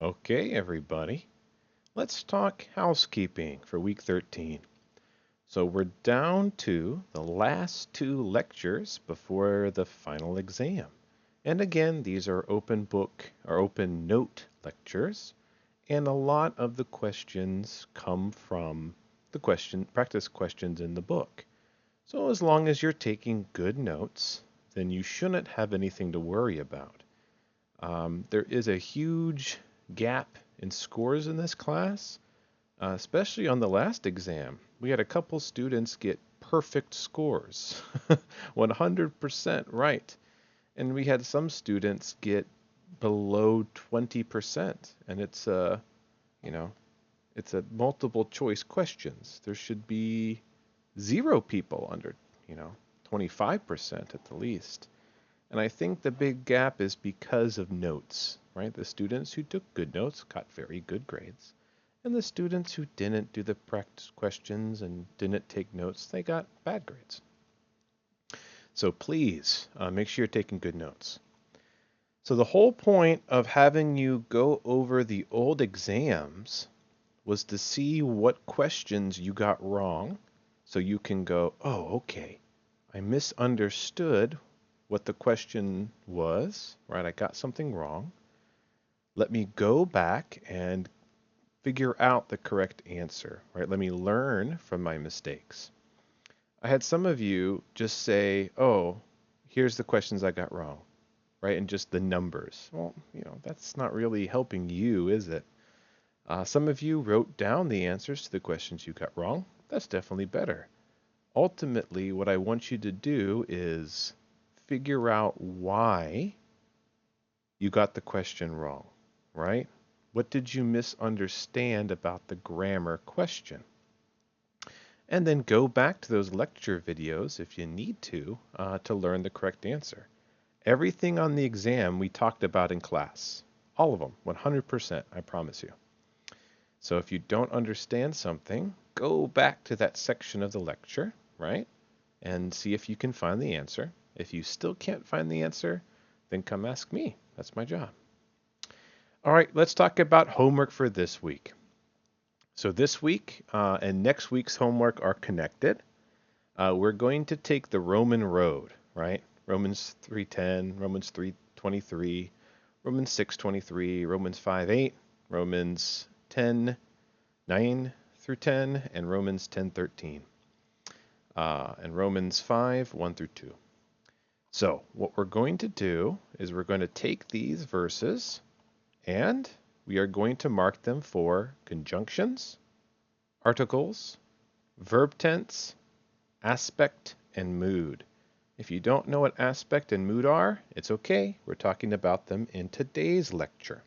Okay, everybody, let's talk housekeeping for week 13. So we're down to the last two lectures before the final exam. And again, these are open book or open note lectures, and a lot of the questions come from the practice questions in the book. So as long as you're taking good notes, then you shouldn't have anything to worry about. There is a huge gap in scores in this class, especially on the last exam. We had a couple students get perfect scores, 100% right. And we had some students get below 20%. And you know, it's a multiple choice questions. There should be zero people under, you know, 25% at the least. And I think the big gap is because of notes, right? The students who took good notes got very good grades. And the students who didn't do the practice questions and didn't take notes, they got bad grades. So please make sure you're taking good notes. So the whole point of having you go over the old exams was to see what questions you got wrong so you can go, oh, okay, I misunderstood what the question was, right? I got something wrong. Let me go back and figure out the correct answer, right? Let me learn from my mistakes. I had some of you just say, oh, here's the questions I got wrong, right? And just the numbers. Well, that's not really helping you, is it? Some of you wrote down the answers to the questions you got wrong. That's definitely better. Ultimately, what I want you to do is figure out why you got the question wrong, right? What did you misunderstand about the grammar question? And then go back to those lecture videos if you need to learn the correct answer. Everything on the exam we talked about in class. All of them, 100%, I promise you. So if you don't understand something, go back to that section of the lecture, right? And see if you can find the answer. If you still can't find the answer, then come ask me. That's my job. All right, let's talk about homework for this week. So this week and next week's homework are connected. We're going to take the Roman road, right? Romans 3:10, Romans 3:23, Romans 6:23, Romans 5:8, Romans 10:9 through 10, and Romans 10:13, and Romans 5:1 through 2. So what we're going to do is we're going to take these verses and we are going to mark them for conjunctions, articles, verb tense, aspect, and mood. If you don't know what aspect and mood are, it's okay. We're talking about them in today's lecture.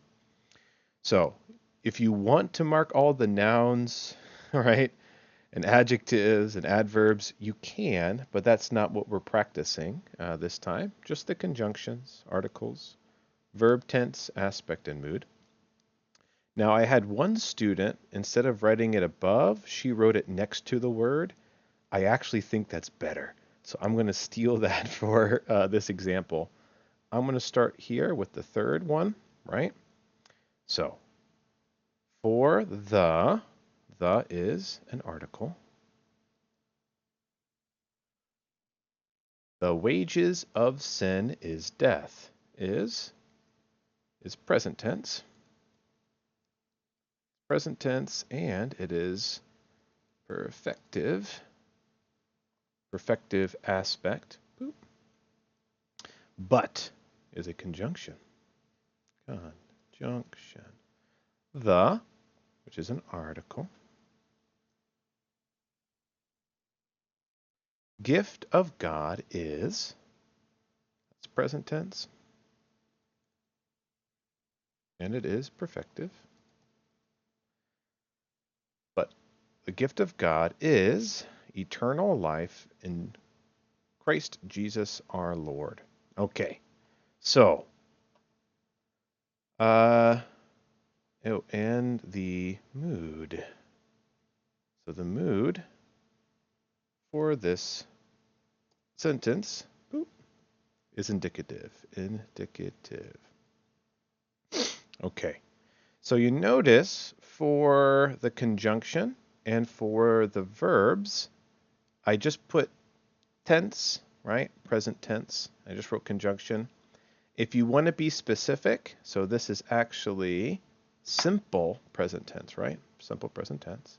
So if you want to mark all the nouns, right, and adjectives and adverbs, you can, but that's not what we're practicing this time. Just the conjunctions, articles, verb tense, aspect, and mood. Now I had one student, instead of writing it above, she wrote it next to the word. I actually think that's better. So I'm going to steal that for this example. I'm going to start here with the third one, right? So for the is an article. The wages of sin is death is present tense. Present tense, and it is perfective aspect. Boop. But is a conjunction. Conjunction. The, which is an article. Gift of God is, that's present tense, and it is perfective. But the gift of God is eternal life in Christ Jesus our Lord. Okay, so, and the mood. So the mood for this sentence is indicative. Indicative. Okay, So you notice for the conjunction and for the verbs, I just put tense, right? Present tense. I just wrote conjunction. If you want to be specific, so this is actually simple present tense, right? Simple present tense.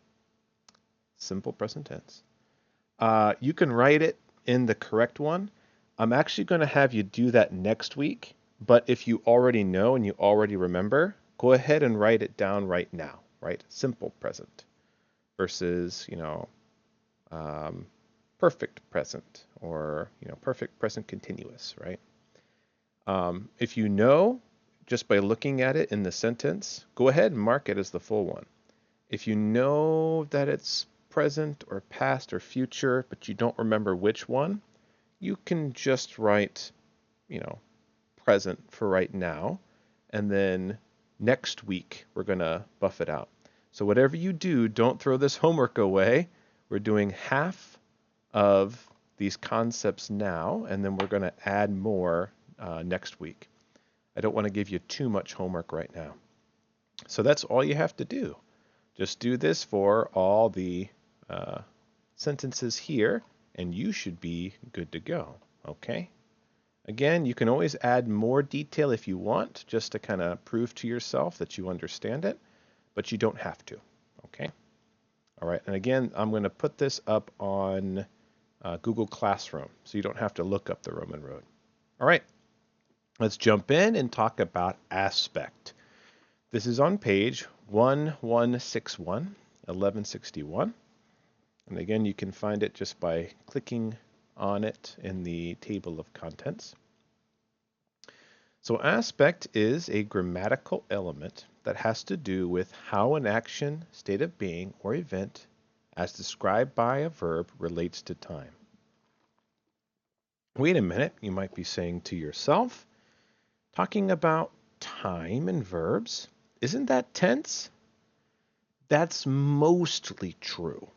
Simple present tense. You can write it in the correct one. I'm actually going to have you do that next week, but if you already know and you already remember, go ahead and write it down right now, right? Simple present versus, perfect present or, perfect present continuous, right? If you know just by looking at it in the sentence, go ahead and mark it as the full one. If you know that it's present or past or future, but you don't remember which one, you can just write, present for right now, and then next week we're going to buff it out. So whatever you do, don't throw this homework away. We're doing half of these concepts now, and then we're going to add more next week. I don't want to give you too much homework right now. So that's all you have to do. Just do this for all the sentences here, and you should be good to go. Okay? Again, you can always add more detail if you want, just to kind of prove to yourself that you understand it, but you don't have to. Okay? All right, and again, I'm going to put this up on Google Classroom, so you don't have to look up the Roman road. All right, let's jump in and talk about aspect. This is on page 1161, 1161. And again, you can find it just by clicking on it in the table of contents. So aspect is a grammatical element that has to do with how an action, state of being, or event, as described by a verb, relates to time. Wait a minute, you might be saying to yourself, talking about time and verbs, isn't that tense? That's mostly true.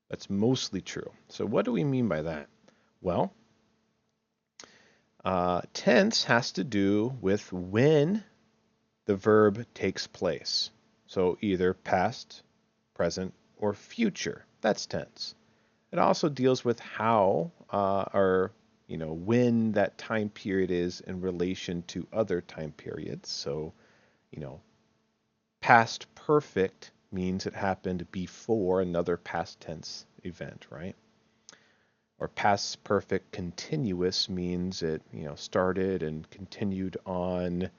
That's mostly true. So what do we mean by that? Well, tense has to do with when the verb takes place. So either past, present, or future. That's tense. It also deals with how or when that time period is in relation to other time periods. So, past perfect means it happened before another past tense event, right? Or past perfect continuous means it, started and continued on,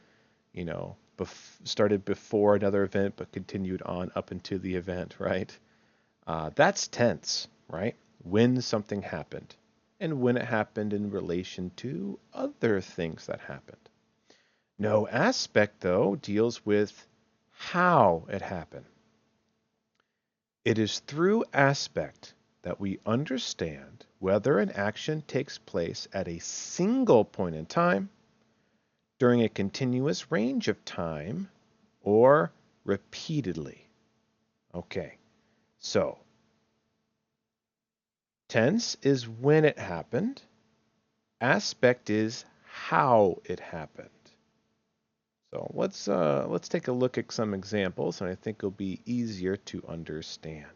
started before another event but continued on up into the event, right? That's tense, right? When something happened and when it happened in relation to other things that happened. No aspect, though, deals with how it happened. It is through aspect that we understand whether an action takes place at a single point in time, during a continuous range of time, or repeatedly. Okay, so tense is when it happened. Aspect is how it happened. So let's take a look at some examples, and I think it'll be easier to understand.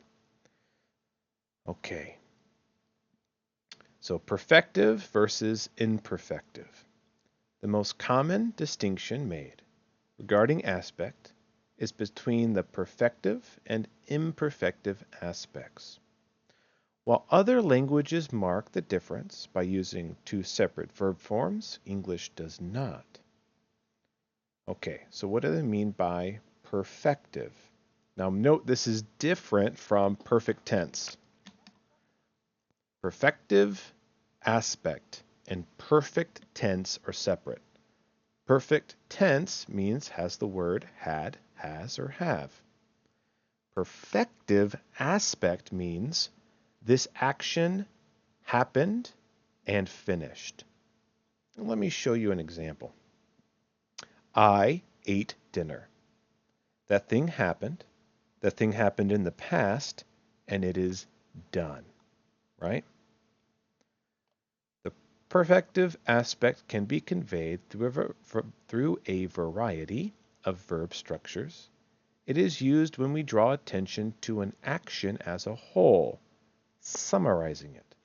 Okay. So perfective versus imperfective. The most common distinction made regarding aspect is between the perfective and imperfective aspects. While other languages mark the difference by using two separate verb forms, English does not. Okay, so what do they mean by perfective? Now note this is different from perfect tense. Perfective aspect and perfect tense are separate. Perfect tense means has the word had, has, or have. Perfective aspect means this action happened and finished. Let me show you an example. I ate dinner. That thing happened. That thing happened in the past, and it is done, right? The perfective aspect can be conveyed through a variety of verb structures. It is used when we draw attention to an action as a whole, summarizing it.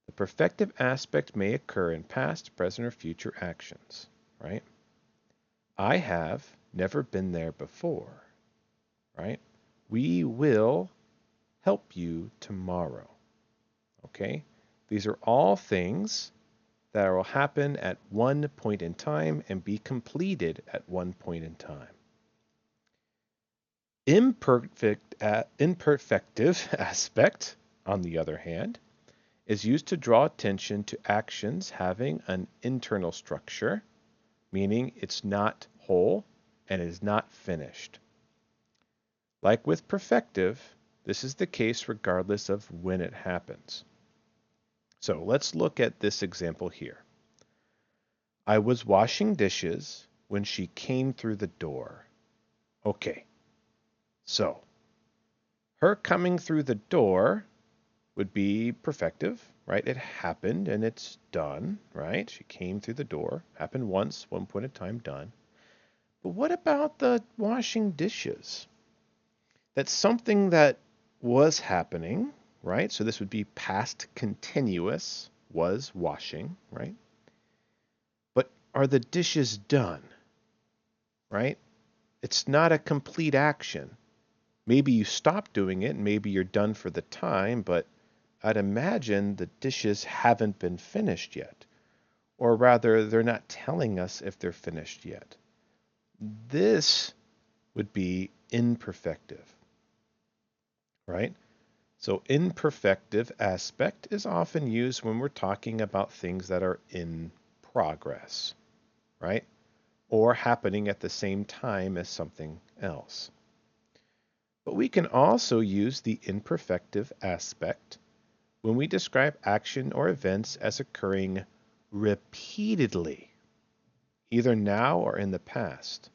The perfective aspect may occur in past, present, or future actions, right? I have never been there before, right? We will help you tomorrow, okay? These are all things that will happen at one point in time and be completed at one point in time. Imperfective aspect, on the other hand, is used to draw attention to actions having an internal structure, meaning it's not whole and is not finished. Like with perfective, this is the case regardless of when it happens. So let's look at this example here. I was washing dishes when she came through the door. Okay, so her coming through the door would be perfective, right? It happened and it's done, right? She came through the door, happened once, one point in time, done. But what about the washing dishes? That's something that was happening, right? So this would be past continuous, was washing, right? But are the dishes done, right? It's not a complete action. Maybe you stop doing it, and maybe you're done for the time, but I'd imagine the dishes haven't been finished yet. Or rather, they're not telling us if they're finished yet. This would be imperfective, right? So imperfective aspect is often used when we're talking about things that are in progress, right? Or happening at the same time as something else. But we can also use the imperfective aspect when we describe action or events as occurring repeatedly, either now or in the past.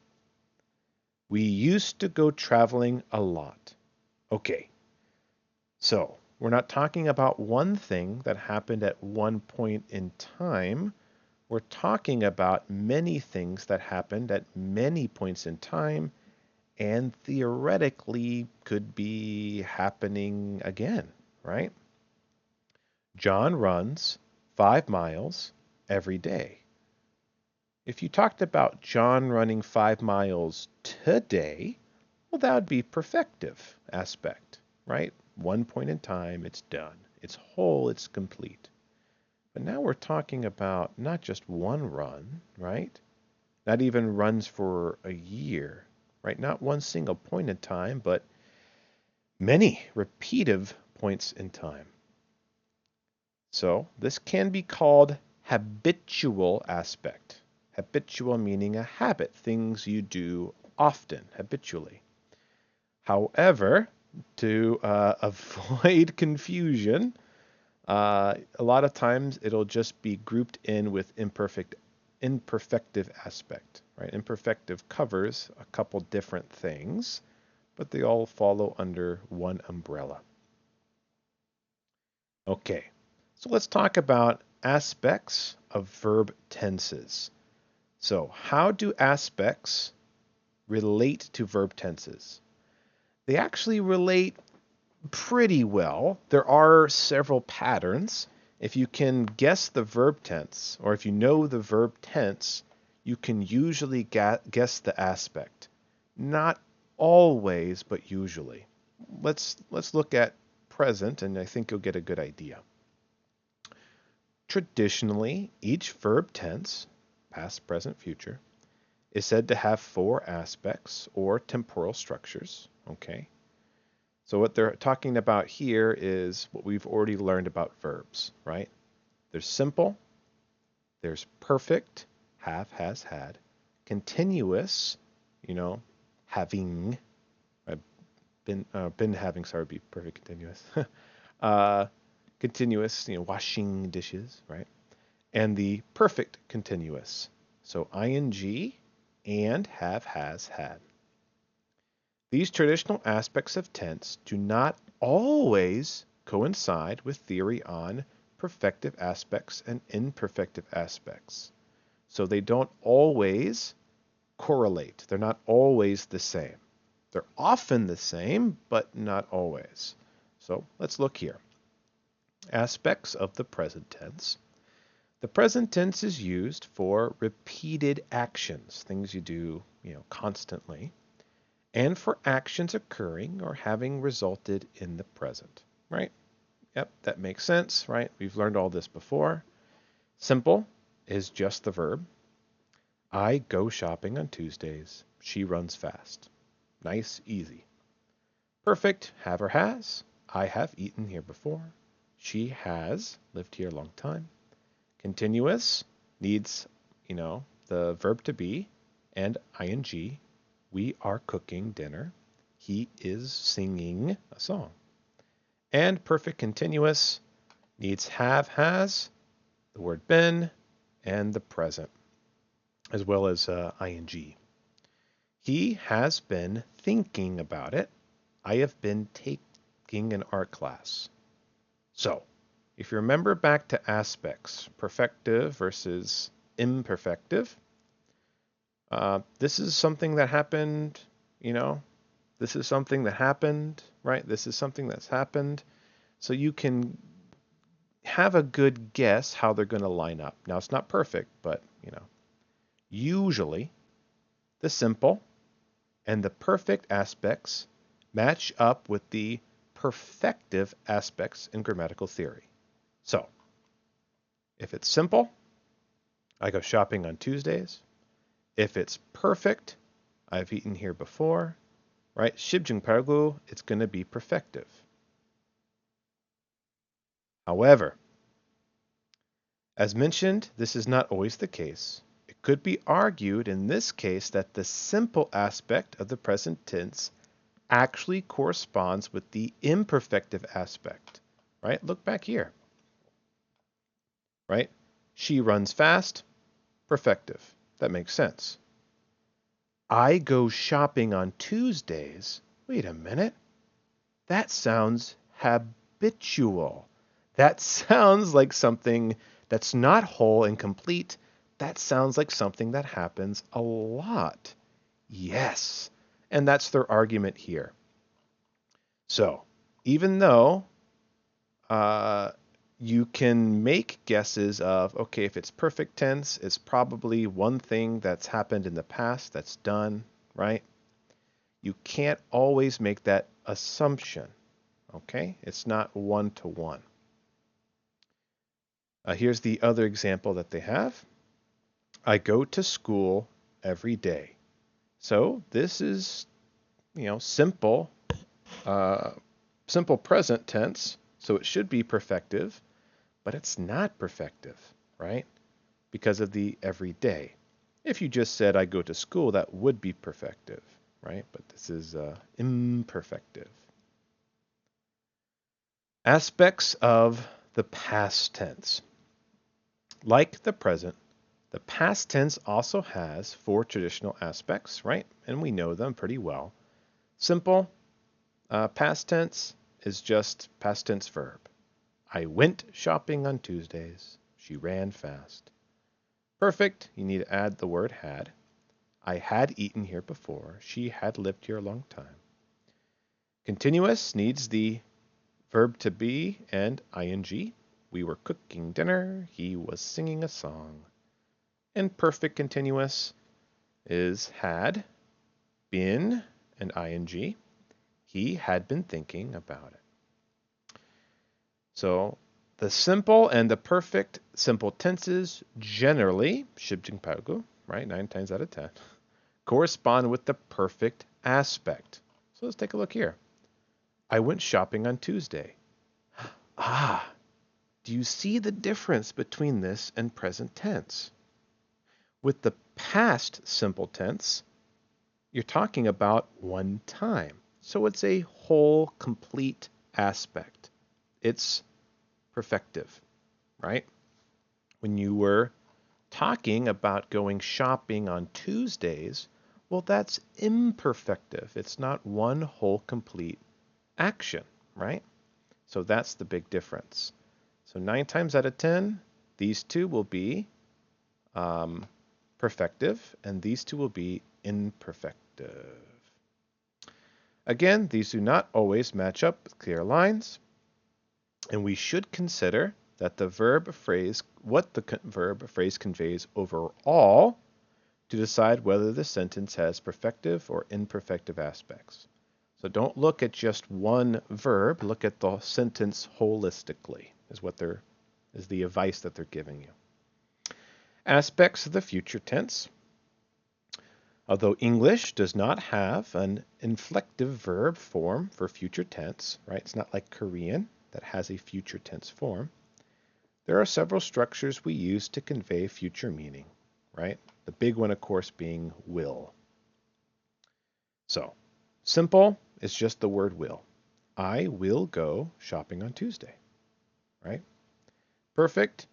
We used to go traveling a lot. Okay, so we're not talking about one thing that happened at one point in time. We're talking about many things that happened at many points in time and theoretically could be happening again, right? John runs 5 miles every day. If you talked about John running 5 miles today, well, that would be perfective aspect, right? One point in time, it's done. It's whole, it's complete. But now we're talking about not just one run, right? Not even runs for a year, right? Not one single point in time, but many repeative points in time. So this can be called habitual aspect. Habitual meaning a habit, things you do often, habitually. However, to avoid confusion, a lot of times it'll just be grouped in with imperfective aspect, right? Imperfective covers a couple different things, but they all follow under one umbrella. Okay, so let's talk about aspects of verb tenses. So how do aspects relate to verb tenses? They actually relate pretty well. There are several patterns. If you can guess the verb tense, or if you know the verb tense, you can usually guess the aspect. Not always, but usually. Let's look at present, and I think you'll get a good idea. Traditionally, each verb tense, past, present, future, is said to have 4 aspects or temporal structures, okay? So what they're talking about here is what we've already learned about verbs, right? There's simple, there's perfect, have, has, had, continuous, having, been having, sorry, be perfect continuous. Continuous, washing dishes, right? And the perfect continuous. So ing and have, has, had. These traditional aspects of tense do not always coincide with theory on perfective aspects and imperfective aspects. So they don't always correlate. They're not always the same. They're often the same, but not always. So let's look here. Aspects of the present tense. The present tense is used for repeated actions, things you do, constantly, and for actions occurring or having resulted in the present, right? Yep, that makes sense, right? We've learned all this before. Simple is just the verb. I go shopping on Tuesdays. She runs fast. Nice, easy. Perfect, have or has. I have eaten here before. She has lived here a long time. Continuous needs, the verb to be and ing. We are cooking dinner. He is singing a song. And perfect continuous needs have, has, the word been, and the present, as well as ing. He has been thinking about it. I have been taking an art class. So, if you remember back to aspects, perfective versus imperfective, this is something that happened, this is something that happened, right? This is something that's happened. So you can have a good guess how they're going to line up. Now, it's not perfect, but, usually the simple and the perfect aspects match up with the perfective aspects in grammatical theory. So, if it's simple, I go shopping on Tuesdays. If it's perfect, I've eaten here before, right? Subjunctive, it's going to be perfective. However, as mentioned, this is not always the case. It could be argued in this case that the simple aspect of the present tense actually corresponds with the imperfective aspect, right? Look back here, right? She runs fast, perfective. That makes sense. I go shopping on Tuesdays. Wait a minute. That sounds habitual. That sounds like something that's not whole and complete. That sounds like something that happens a lot. Yes. And that's their argument here. So, even though you can make guesses of, okay, if it's perfect tense, it's probably one thing that's happened in the past that's done, right? You can't always make that assumption, okay? It's not one-to-one. Here's the other example that they have. I go to school every day. So this is, simple present tense, so it should be perfective, but it's not perfective, right? Because of the everyday. If you just said I go to school, that would be perfective, right? But this is imperfective. Aspects of the past tense. Like the present, the past tense also has 4 traditional aspects, right? And we know them pretty well. Simple past tense is just past tense verb. I went shopping on Tuesdays. She ran fast. Perfect, you need to add the word had. I had eaten here before. She had lived here a long time. Continuous needs the verb to be and ing. We were cooking dinner. He was singing a song. And perfect continuous is had, been, and ing. He had been thinking about it. So the simple and the perfect simple tenses generally, subjunctive, right, 9 times out of 10, correspond with the perfect aspect. So let's take a look here. I went shopping on Tuesday. Do you see the difference between this and present tense? With the past simple tense, you're talking about one time. So it's a whole, complete aspect. It's perfective, right? When you were talking about going shopping on Tuesdays, well, that's imperfective. It's not one whole, complete action, right? So that's the big difference. So 9 times out of 10, these two will be perfective, and these two will be imperfective. Again, these do not always match up with clear lines, and we should consider that the verb phrase, what the verb phrase conveys overall to decide whether the sentence has perfective or imperfective aspects. So don't look at just one verb, look at the sentence holistically, is the advice that they're giving you. Aspects of the future tense. Although English does not have an inflective verb form for future tense, right? It's not like Korean that has a future tense form. There are several structures we use to convey future meaning, right? The big one, of course, being will. So, simple is just the word will. I will go shopping on Tuesday, right? Perfect,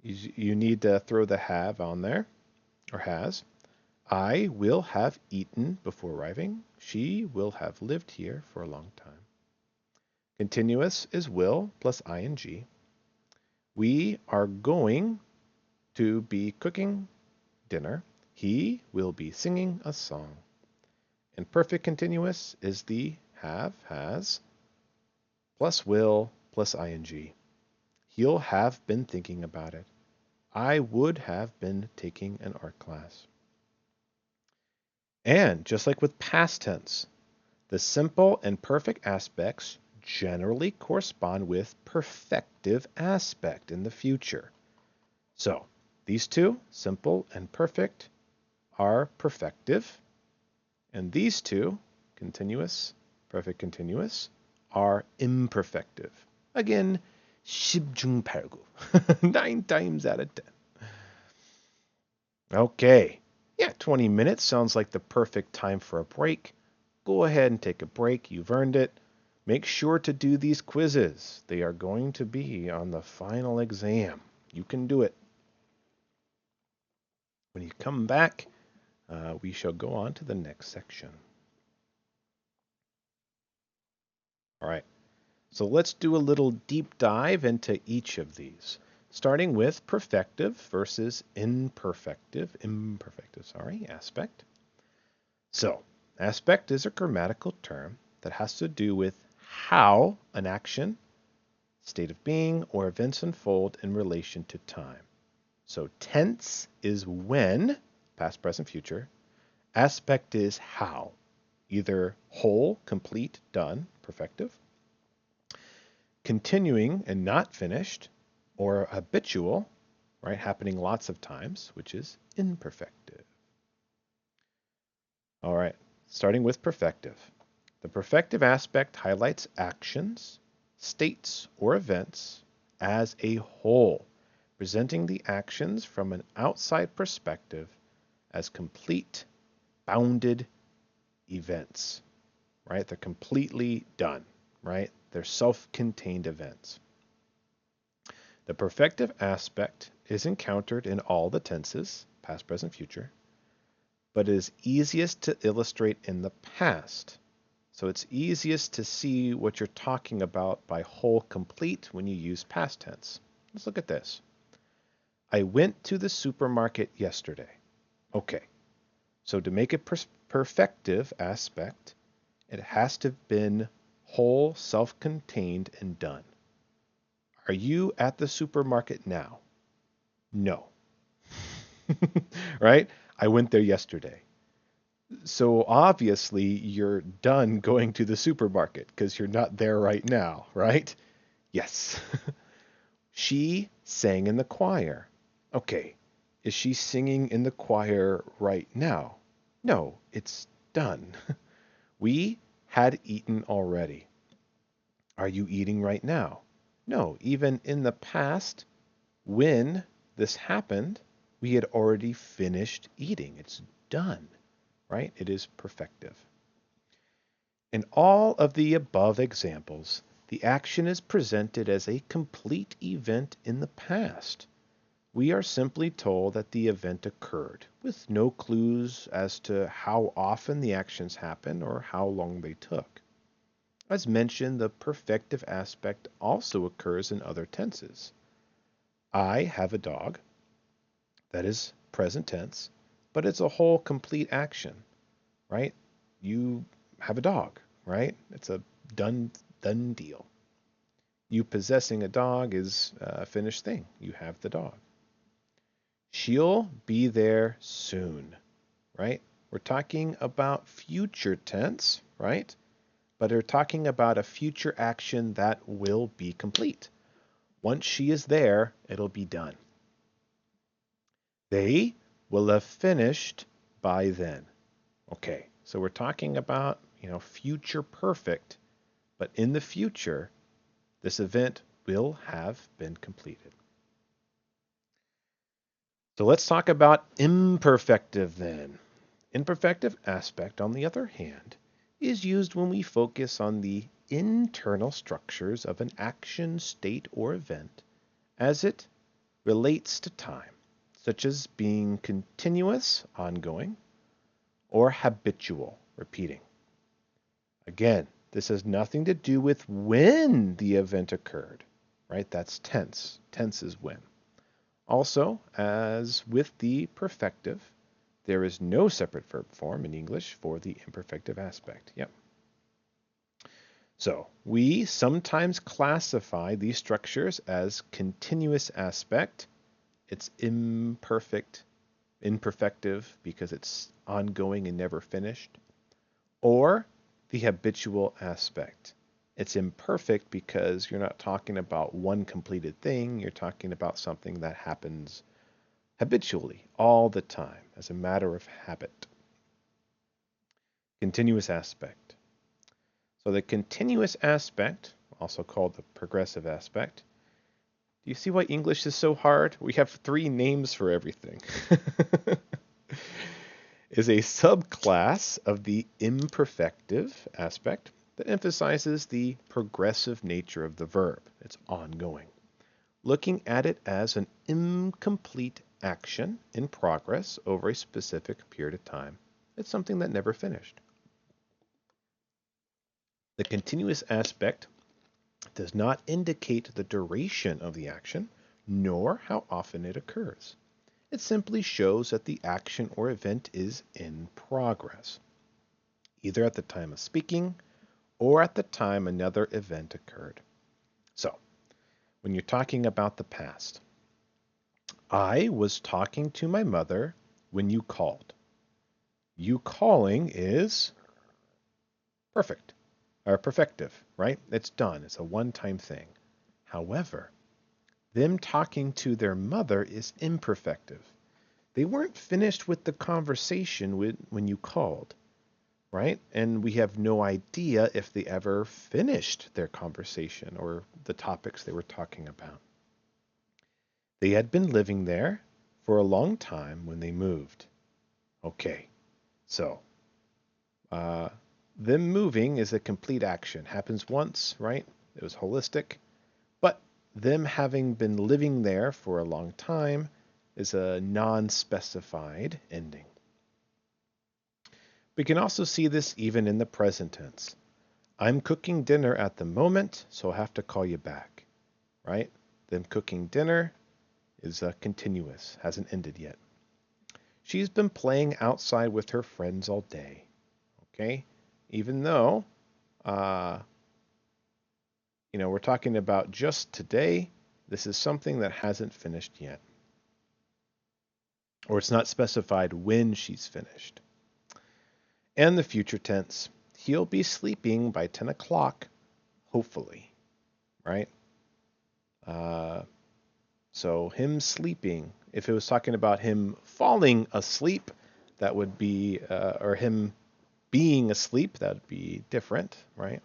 you need to throw the have on there, or has. I will have eaten before arriving. She will have lived here for a long time. Continuous is will plus ing. We are going to be cooking dinner. He will be singing a song. And perfect continuous is the have, has, plus will plus ing. He'll have been thinking about it. I would have been taking an art class. And just like with past tense, the simple and perfect aspects generally correspond with perfective aspect in the future. So these two, simple and perfect, are perfective. And these two, continuous, perfect continuous, are imperfective. Again, Subjunctive. 9 times out of 10. Okay. Yeah, 20 minutes sounds like the perfect time for a break. Go ahead and take a break. You've earned it. Make sure to do these quizzes. They are going to be on the final exam. You can do it. When you come back, we shall go on to the next section. All right. So let's do a little deep dive into each of these, starting with perfective versus imperfective aspect. So, aspect is a grammatical term that has to do with how an action, state of being, or events unfold in relation to time. So, tense is when, past, present, future. Aspect is how, either whole, complete, done, perfective, continuing and not finished, or habitual, right, happening lots of times, which is imperfective. All right, starting with perfective. The perfective aspect highlights actions, states, or events as a whole, presenting the actions from an outside perspective as complete, bounded events, right? They're completely done, right? They're self-contained events. The perfective aspect is encountered in all the tenses, past, present, future, but is easiest to illustrate in the past. So it's easiest to see what you're talking about by whole complete when you use past tense. Let's look at this. I went to the supermarket yesterday. Okay, so to make it perfective aspect, it has to have been whole, self-contained, and done. Are you at the supermarket now? No. Right? I went there yesterday. So obviously you're done going to the supermarket because you're not there right now, right? Yes. She sang in the choir. Okay. Is she singing in the choir right now? No, it's done. We had eaten already. Are you eating right now? No, even in the past, when this happened, we had already finished eating. It's done, right? It is perfective. In all of the above examples, the action is presented as a complete event in the past. We are simply told that the event occurred, with no clues as to how often the actions happened or how long they took. As mentioned, the perfective aspect also occurs in other tenses. I have a dog. That is present tense. but it's a whole complete action, right? You have a dog, right? It's a done deal. You possessing a dog is a finished thing. You have the dog. She'll be there soon, right? We're talking about future tense, right? But we're talking about a future action that will be complete. Once she is there, it'll be done. They will have finished by then. Okay, so we're talking about, future perfect, but in the future, this event will have been completed. So let's talk about imperfective then. Imperfective aspect, on the other hand, is used when we focus on the internal structures of an action, state, or event as it relates to time, such as being continuous, ongoing, or habitual, repeating. Again, this has nothing to do with when the event occurred, right? That's tense. Tense is when. Also, as with the perfective, there is no separate verb form in English for the imperfective aspect. Yep. So we sometimes classify these structures as continuous aspect. It's imperfective because it's ongoing and never finished. Or the habitual aspect. It's imperfect because you're not talking about one completed thing. You're talking about something that happens habitually, all the time, as a matter of habit. Continuous aspect. So the continuous aspect, also called the progressive aspect, do you see why English is so hard? We have 3 names for everything. Is a subclass of the imperfective aspect that emphasizes the progressive nature of the verb. It's ongoing. Looking at it as an incomplete action in progress over a specific period of time. It's something that never finished. The continuous aspect does not indicate the duration of the action, nor how often it occurs. It simply shows that the action or event is in progress, either at the time of speaking or at the time another event occurred. So, when you're talking about the past, I was talking to my mother when you called. You calling is perfect, or perfective, right? It's done. It's a one-time thing. However, them talking to their mother is imperfective. They weren't finished with the conversation when you called, right? And we have no idea if they ever finished their conversation or the topics they were talking about. They had been living there for a long time when they moved. Okay, so them moving is a complete action. Happens once, right? It was holistic. But them having been living there for a long time is a non-specified ending. We can also see this even in the present tense. I'm cooking dinner at the moment, so I'll have to call you back, right? Them cooking dinner is continuous, hasn't ended yet. She's been playing outside with her friends all day, okay? Even though, we're talking about just today, this is something that hasn't finished yet. Or it's not specified when she's finished. And the future tense, he'll be sleeping by 10 o'clock, hopefully, right? So him sleeping, if it was talking about him falling asleep, that would be, or him being asleep, that would be different, right?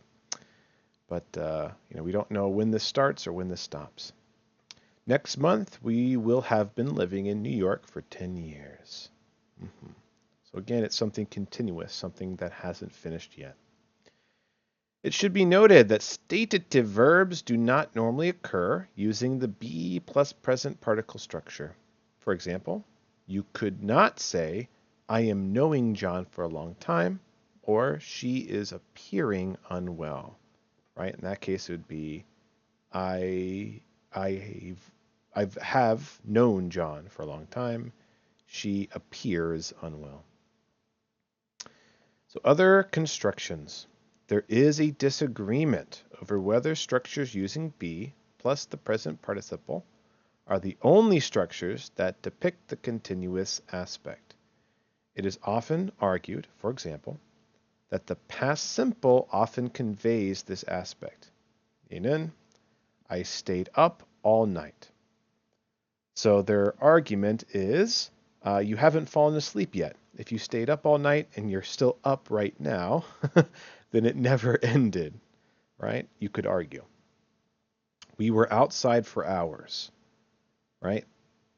But, we don't know when this starts or when this stops. Next month, we will have been living in New York for 10 years. Mm-hmm. So again, it's something continuous, something that hasn't finished yet. It should be noted that stative verbs do not normally occur using the be plus present particle structure. For example, you could not say, I am knowing John for a long time, or she is appearing unwell, right? In that case, it would be, I have known John for a long time. She appears unwell. So other constructions. There is a disagreement over whether structures using be plus the present participle are the only structures that depict the continuous aspect. It is often argued, for example, that the past simple often conveys this aspect. Inen, I stayed up all night. So their argument is you haven't fallen asleep yet. If you stayed up all night and you're still up right now, then it never ended, right? You could argue. We were outside for hours, right?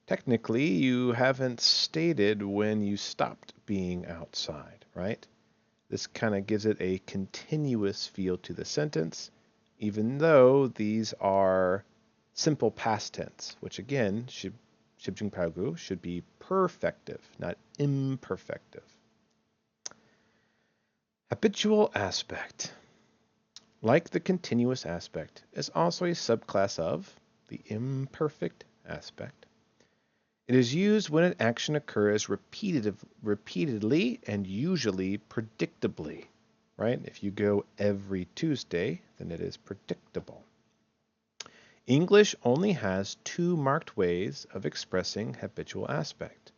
Technically, you haven't stated when you stopped being outside, right? This kind of gives it a continuous feel to the sentence, even though these are simple past tense, which again, Subjunctive should be perfective, not imperfective. Habitual aspect, like the continuous aspect, is also a subclass of the imperfect aspect. It is used when an action occurs repeatedly and usually predictably, right? If you go every Tuesday, then it is predictable. English only has two marked ways of expressing habitual aspect.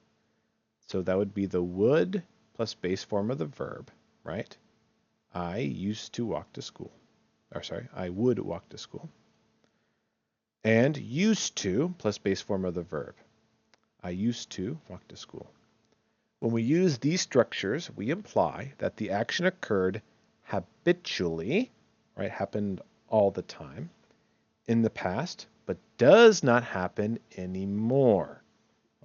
So that would be the would plus base form of the verb, right? I used to walk to school. I would walk to school. And used to plus base form of the verb. I used to walk to school. When we use these structures, we imply that the action occurred habitually, right? Happened all the time in the past, but does not happen anymore.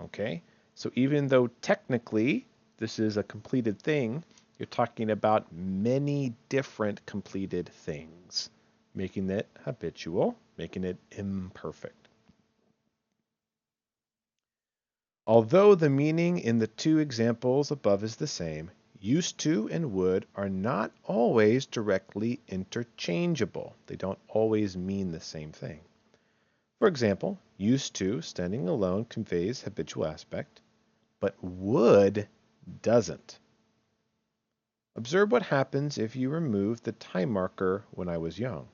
Okay? So even though technically this is a completed thing, you're talking about many different completed things, making it habitual, making it imperfect. Although the meaning in the two examples above is the same, used to and would are not always directly interchangeable. They don't always mean the same thing. For example, used to, standing alone, conveys habitual aspect, but would doesn't. Observe what happens if you remove the time marker when I was young.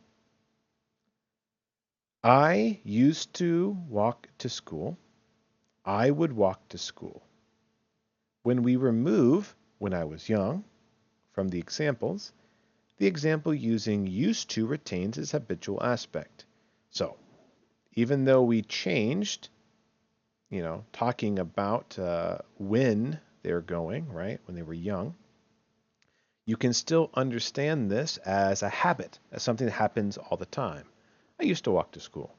I used to walk to school. I would walk to school. When we remove when I was young from the examples, the example using used to retains its habitual aspect. So, even though we changed, talking about when they're going, right, when they were young, you can still understand this as a habit, as something that happens all the time. I used to walk to school,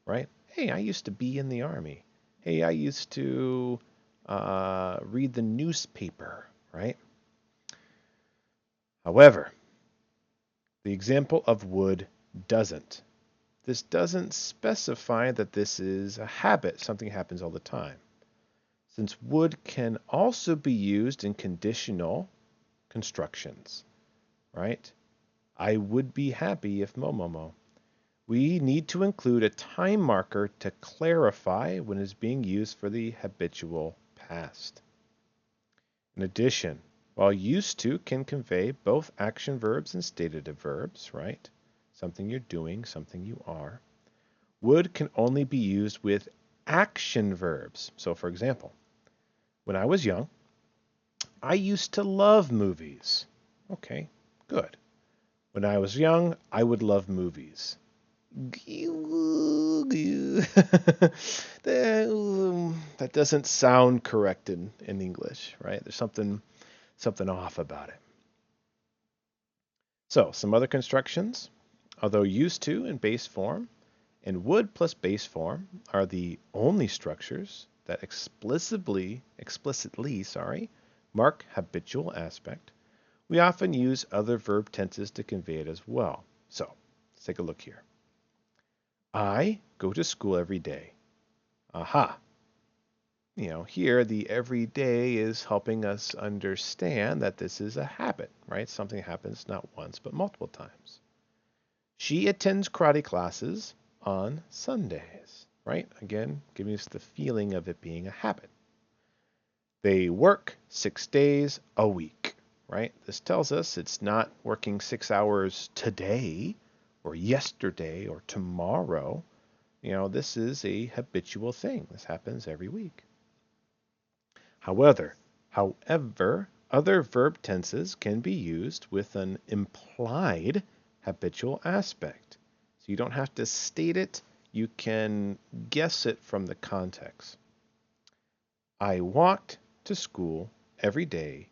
right? Hey, I used to be in the army. Hey, I used to read the newspaper, right? However, the example of would doesn't. This doesn't specify that this is a habit, something happens all the time. Since would can also be used in conditional constructions, right? I would be happy if Momomo. We need to include a time marker to clarify when it's being used for the habitual past. In addition, while used to can convey both action verbs and stative verbs, right? Something you're doing, something you are. Would can only be used with action verbs. So for example, when I was young, I used to love movies. Okay, good. When I was young, I would love movies. That doesn't sound correct in English, right? There's something off about it. So, some other constructions. Although used to in base form and would plus base form are the only structures that explicitly mark habitual aspect, we often use other verb tenses to convey it as well. So, let's take a look here. I go to school every day. Aha. Here the every day is helping us understand that this is a habit, right? Something happens not once, but multiple times. She attends karate classes on Sundays, right? Again, giving us the feeling of it being a habit. They work 6 days a week, right? This tells us it's not working 6 hours today or yesterday or tomorrow. This is a habitual thing. This happens every week. However, other verb tenses can be used with an implied habitual aspect. So you don't have to state it, you can guess it from the context. I walked to school every day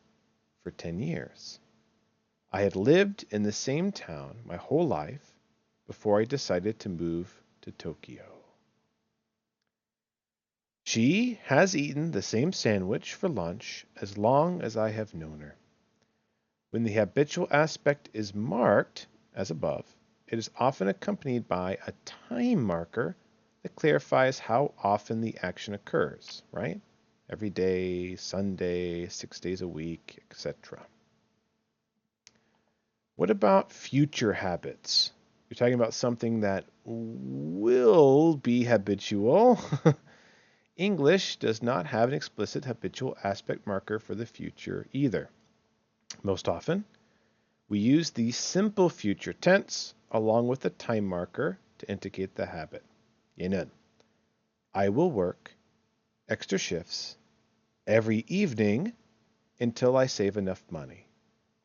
for 10 years. I had lived in the same town my whole life before I decided to move to Tokyo. She has eaten the same sandwich for lunch as long as I have known her. When the habitual aspect is marked, as above, it is often accompanied by a time marker that clarifies how often the action occurs, right? Every day, Sunday, 6 days a week, etc. What about future habits? You're talking about something that will be habitual. English does not have an explicit habitual aspect marker for the future either. Most often, we use the simple future tense along with a time marker to indicate the habit. 얘는 I will work extra shifts every evening until I save enough money.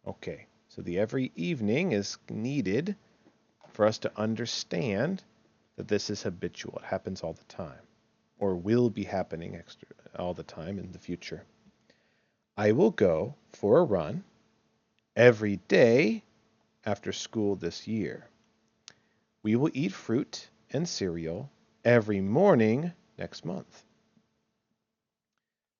Okay, so the every evening is needed for us to understand that this is habitual. It happens all the time, or will be happening all the time in the future. I will go for a run every day after school this year. We will eat fruit and cereal every morning next month.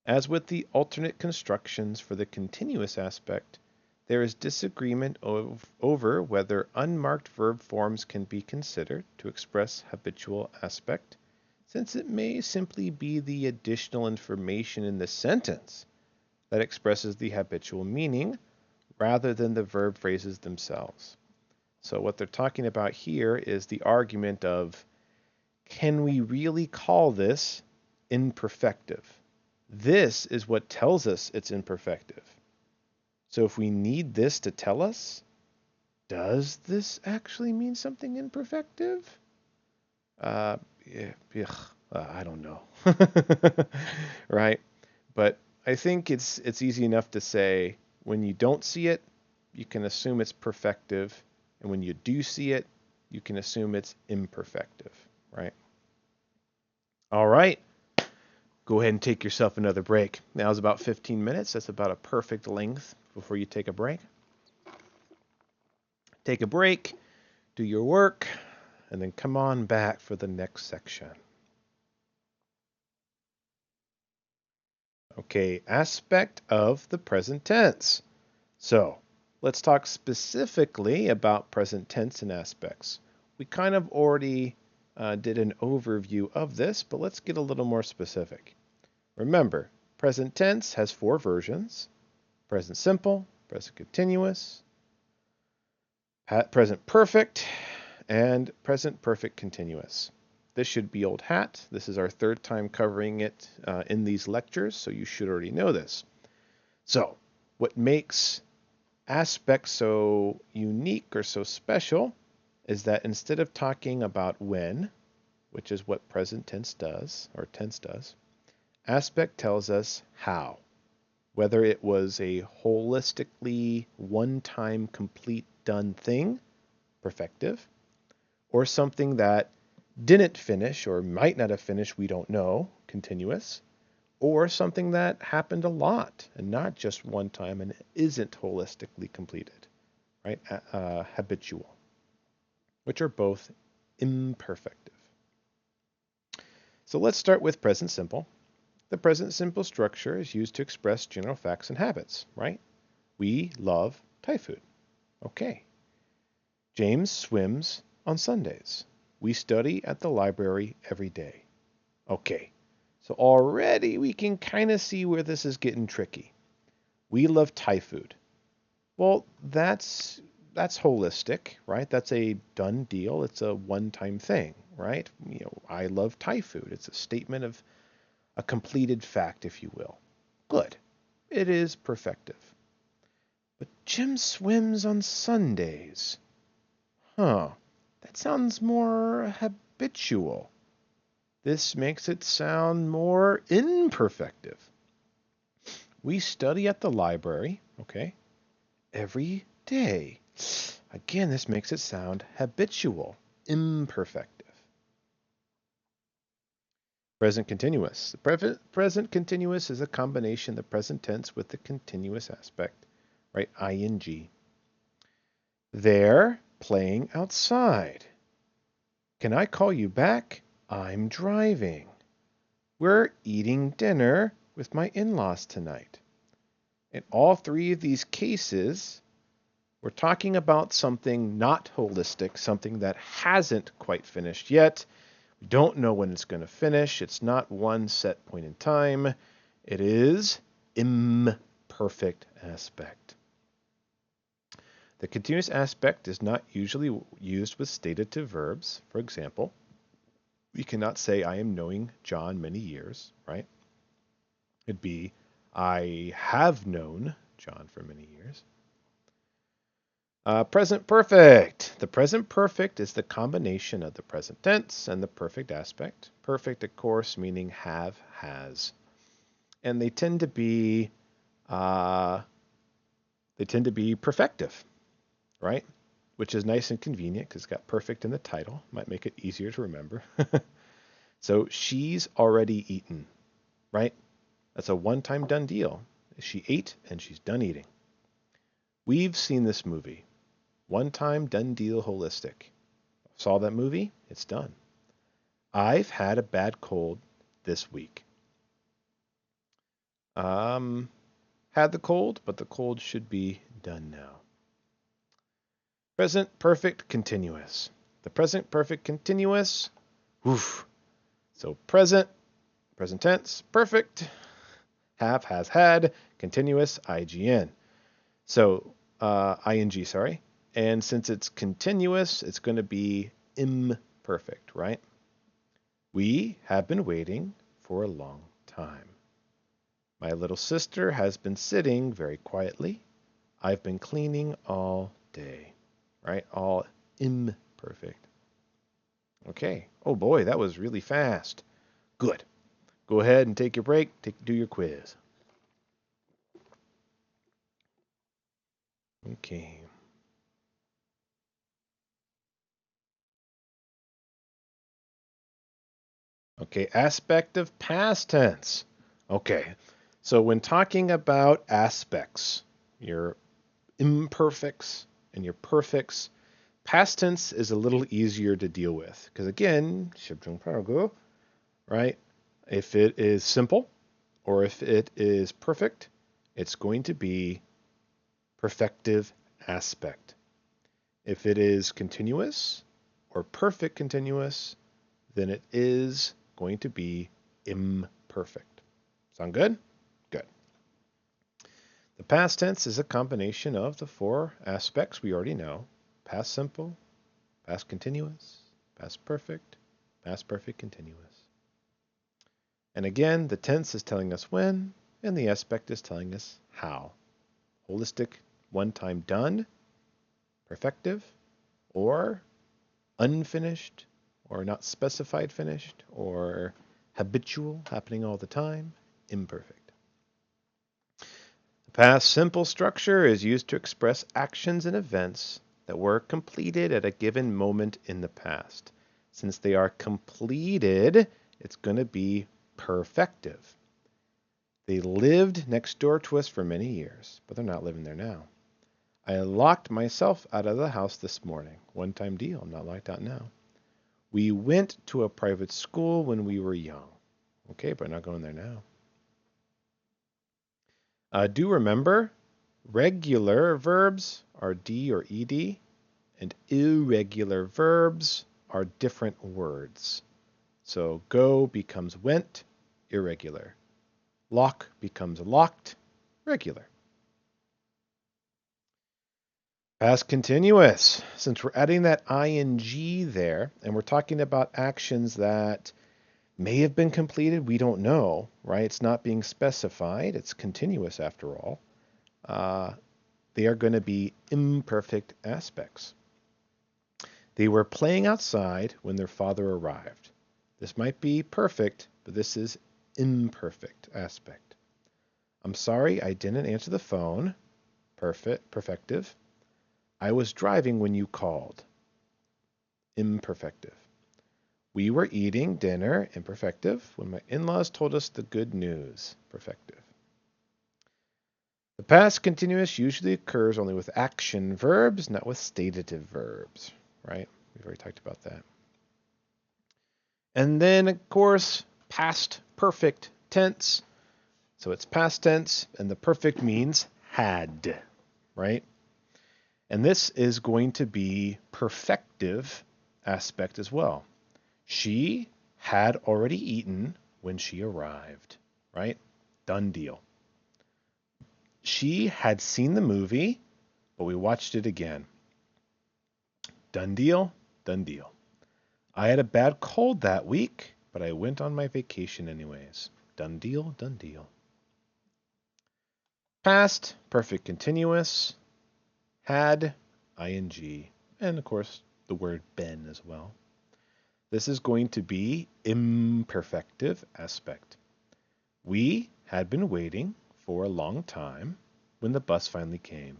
As with the alternate constructions for the continuous aspect, there is disagreement over whether unmarked verb forms can be considered to express habitual aspect, since it may simply be the additional information in the sentence that expresses the habitual meaning rather than the verb phrases themselves. So what they're talking about here is the argument of, can we really call this imperfective? This is what tells us it's imperfective. So if we need this to tell us, does this actually mean something imperfective? I don't know. Right? But I think it's easy enough to say when you don't see it, you can assume it's perfective. And when you do see it, you can assume it's imperfective, right? All right. Go ahead and take yourself another break. Now is about 15 minutes. That's about a perfect length before you take a break. Take a break, do your work, and then come on back for the next section. Okay, aspect of the present tense. So, let's talk specifically about present tense and aspects. We kind of already did an overview of this, but let's get a little more specific. Remember, present tense has 4 versions: present simple, present continuous, present perfect, and present perfect continuous. This should be old hat. This is our 3rd time covering it in these lectures, so you should already know this. So, what makes aspect so unique or so special is that instead of talking about when, which is what present tense does, or tense does, aspect tells us how. Whether it was a holistically one-time complete done thing, perfective, or something that didn't finish or might not have finished, we don't know, continuous, or something that happened a lot and not just one time and isn't holistically completed, right? Habitual, which are both imperfective. So let's start with present simple. The present simple structure is used to express general facts and habits, right? We love Thai food. Okay. James swims on Sundays. We study at the library every day. Okay. So already we can kind of see where this is getting tricky. We love Thai food. Well, that's holistic, right? That's a done deal. It's a one-time thing, right? I love Thai food. It's a statement of a completed fact, if you will. Good. it is perfective. But Jim swims on Sundays. Huh, that sounds more habitual. This makes it sound more imperfective. We study at the library, okay, every day. Again, this makes it sound habitual, imperfective. Present continuous. The present continuous is a combination of the present tense with the continuous aspect, right? ing. They're playing outside. Can I call you back? I'm driving. We're eating dinner with my in-laws tonight. In all three of these cases, we're talking about something not holistic, something that hasn't quite finished yet. We don't know when it's going to finish. It's not one set point in time. It is imperfect aspect. The continuous aspect is not usually used with stative verbs. For example, we cannot say, I am knowing John many years, right? It'd be, I have known John for many years. Present perfect. The present perfect is the combination of the present tense and the perfect aspect. Perfect, of course, meaning have, has. And they tend to be perfective, right? Which is nice and convenient because it's got perfect in the title. Might make it easier to remember. So she's already eaten, right? That's a one-time done deal. She ate and she's done eating. We've seen this movie. One time done deal holistic. Saw that movie? It's done. I've had a bad cold this week. Had the cold, but the cold should be done now. Present perfect continuous. The present perfect continuous. Oof. So present tense, perfect. Have, has, had, continuous, IGN. So ing, sorry. And since it's continuous, it's going to be imperfect, right? We have been waiting for a long time. My little sister has been sitting very quietly. I've been cleaning all day, right? All imperfect. Okay. Oh boy, that was really fast. Good. Go ahead and take your break. Do your quiz. Okay. Okay, aspect of past tense. Okay, so when talking about aspects, your imperfects and your perfects, past tense is a little easier to deal with. Because again, right? If it is simple or if it is perfect, it's going to be perfective aspect. If it is continuous or perfect continuous, then it is going to be imperfect. Sound good? Good. The past tense is a combination of the four aspects we already know. Past simple, past continuous, past perfect continuous. And again, the tense is telling us when, and the aspect is telling us how. Holistic, one time done, perfective, or unfinished, or not specified finished, or habitual, happening all the time, imperfect. The past simple structure is used to express actions and events that were completed at a given moment in the past. Since they are completed, it's going to be perfective. They lived next door to us for many years, but they're not living there now. I locked myself out of the house this morning. One-time deal. I'm not locked out now. We went to a private school when we were young. Okay, but not going there now. Do remember, regular verbs are D or ED, and irregular verbs are different words. So go becomes went, irregular. Lock becomes locked, regular. Past continuous. Since we're adding that ing there, and we're talking about actions that May have been completed, we don't know, right? It's not being specified. It's continuous after all. They are going to be imperfect aspects. They were playing outside when their father arrived. This might be perfect, but this is imperfect aspect. I'm sorry I didn't answer the phone. Perfective. I was driving when you called. Imperfective. We were eating dinner. Imperfective. When my in-laws told us the good news. Perfective. The past continuous usually occurs only with action verbs, not with stative verbs, right? We've already talked about that. And then, of course, past perfect tense. So it's past tense, and the perfect means had, right? And this is going to be perfective aspect as well. She had already eaten when she arrived, right? Done deal. She had seen the movie, but we watched it again. Done deal, done deal. I had a bad cold that week, but I went on my vacation anyways. Done deal, done deal. Past, perfect continuous, had, ing, and of course the word been as well. This is going to be imperfective aspect. We had been waiting for a long time when the bus finally came.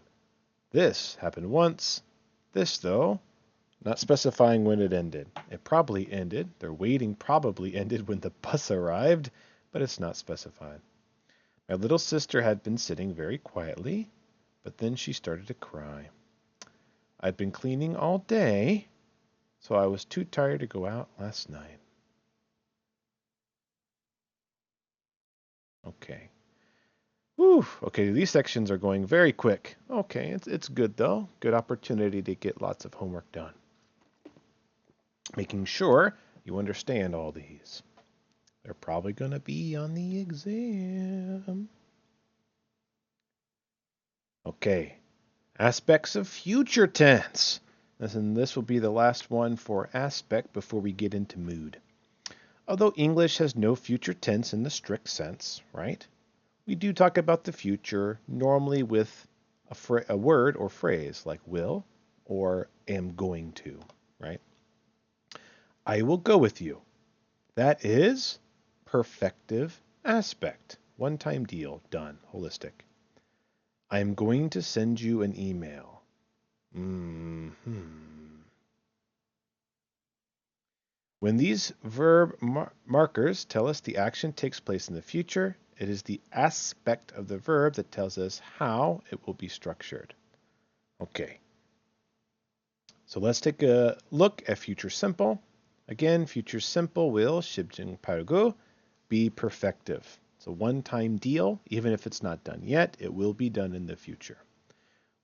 This happened once. This, though, not specifying when it ended. It probably ended. Their waiting probably ended when the bus arrived, but it's not specified. My little sister had been sitting very quietly, but then she started to cry. I'd been cleaning all day, so I was too tired to go out last night. Okay. Whew. Okay, these sections are going very quick. Okay, it's good though. Good opportunity to get lots of homework done. Making sure you understand all these. They're probably going to be on the exam. Okay, aspects of future tense. And this will be the last one for aspect before we get into mood. Although English has no future tense in the strict sense, right? We do talk about the future normally with a word or phrase like will or am going to, right? I will go with you. That is perfective aspect. One-time deal, done, holistic. I am going to send you an email. When these verb markers tell us the action takes place in the future, it is the aspect of the verb that tells us how it will be structured. Okay. So let's take a look at future simple. Again, future simple will Subjunctive be perfective. It's a one-time deal. Even if it's not done yet, it will be done in the future.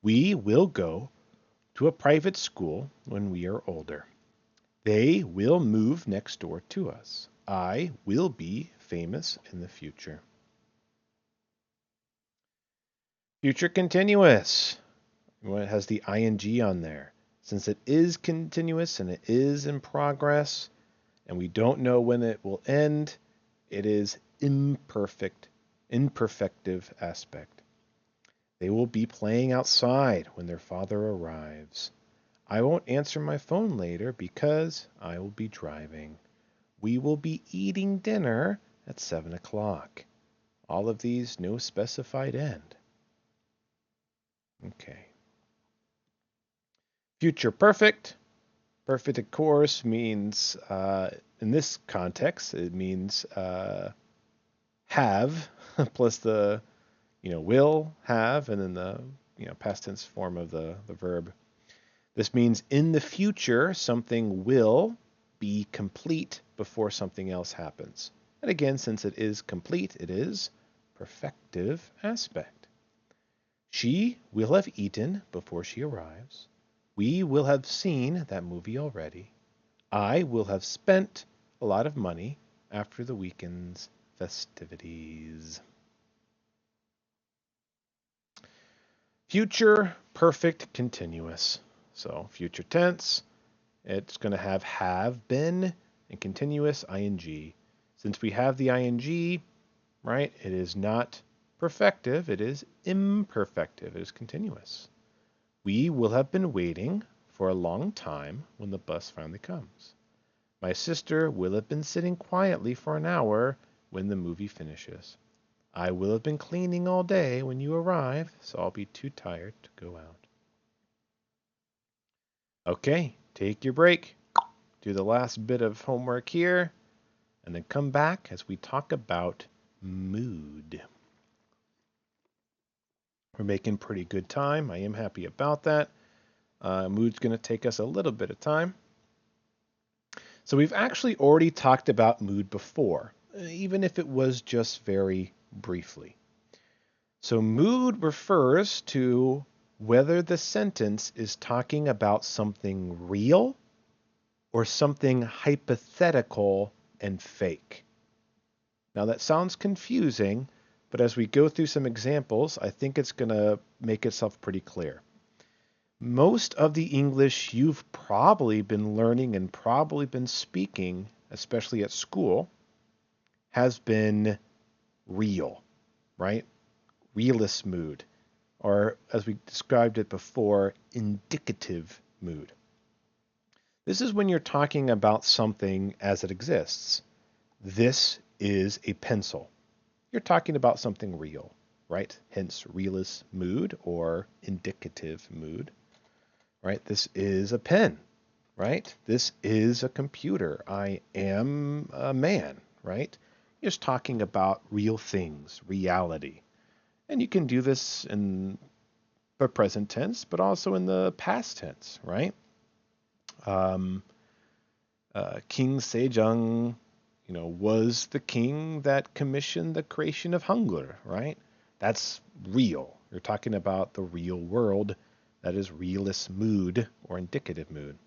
We will go to a private school when we are older. They will move next door to us. I will be famous in the future. Future continuous. It has the ing on there. Since it is continuous and it is in progress, and we don't know when it will end, it is imperfective aspect. They will be playing outside when their father arrives. I won't answer my phone later because I will be driving. We will be eating dinner at 7 o'clock. All of these, no specified end. Okay. Future perfect. Perfect, of course, means, in this context, it means have plus the, will, have, and then the, past tense form of the verb. This means in the future, something will be complete before something else happens. And again, since it is complete, it is perfective aspect. She will have eaten before she arrives. We will have seen that movie already. I will have spent a lot of money after the weekend's festivities. Future perfect continuous. So future tense, it's going to have been and continuous ing. Since we have the ing, right, it is not perfective, it is imperfective, it is continuous. We will have been waiting for a long time when the bus finally comes. My sister will have been sitting quietly for an hour when the movie finishes. I will have been cleaning all day when you arrive, so I'll be too tired to go out. Okay, take your break. Do the last bit of homework here, and then come back as we talk about mood. We're making pretty good time. I am happy about that. Mood's going to take us a little bit of time. So we've actually already talked about mood before, even if it was just very briefly. So mood refers to whether the sentence is talking about something real or something hypothetical and fake. Now that sounds confusing, but as we go through some examples, I think it's going to make itself pretty clear. Most of the English you've probably been learning and probably been speaking, especially at school, has been real, right? Realist mood, or as we described it before, indicative mood. This is when you're talking about something as it exists. This is a pencil. You're talking about something real, right? Hence realist mood or indicative mood, right? This is a pen, right? This is a computer. I am a man, right? You're just talking about real things, reality. And you can do this in the present tense, but also in the past tense, right? King Sejong, was the king that commissioned the creation of Hangul, right? That's real. You're talking about the real world. That is realist mood or indicative mood.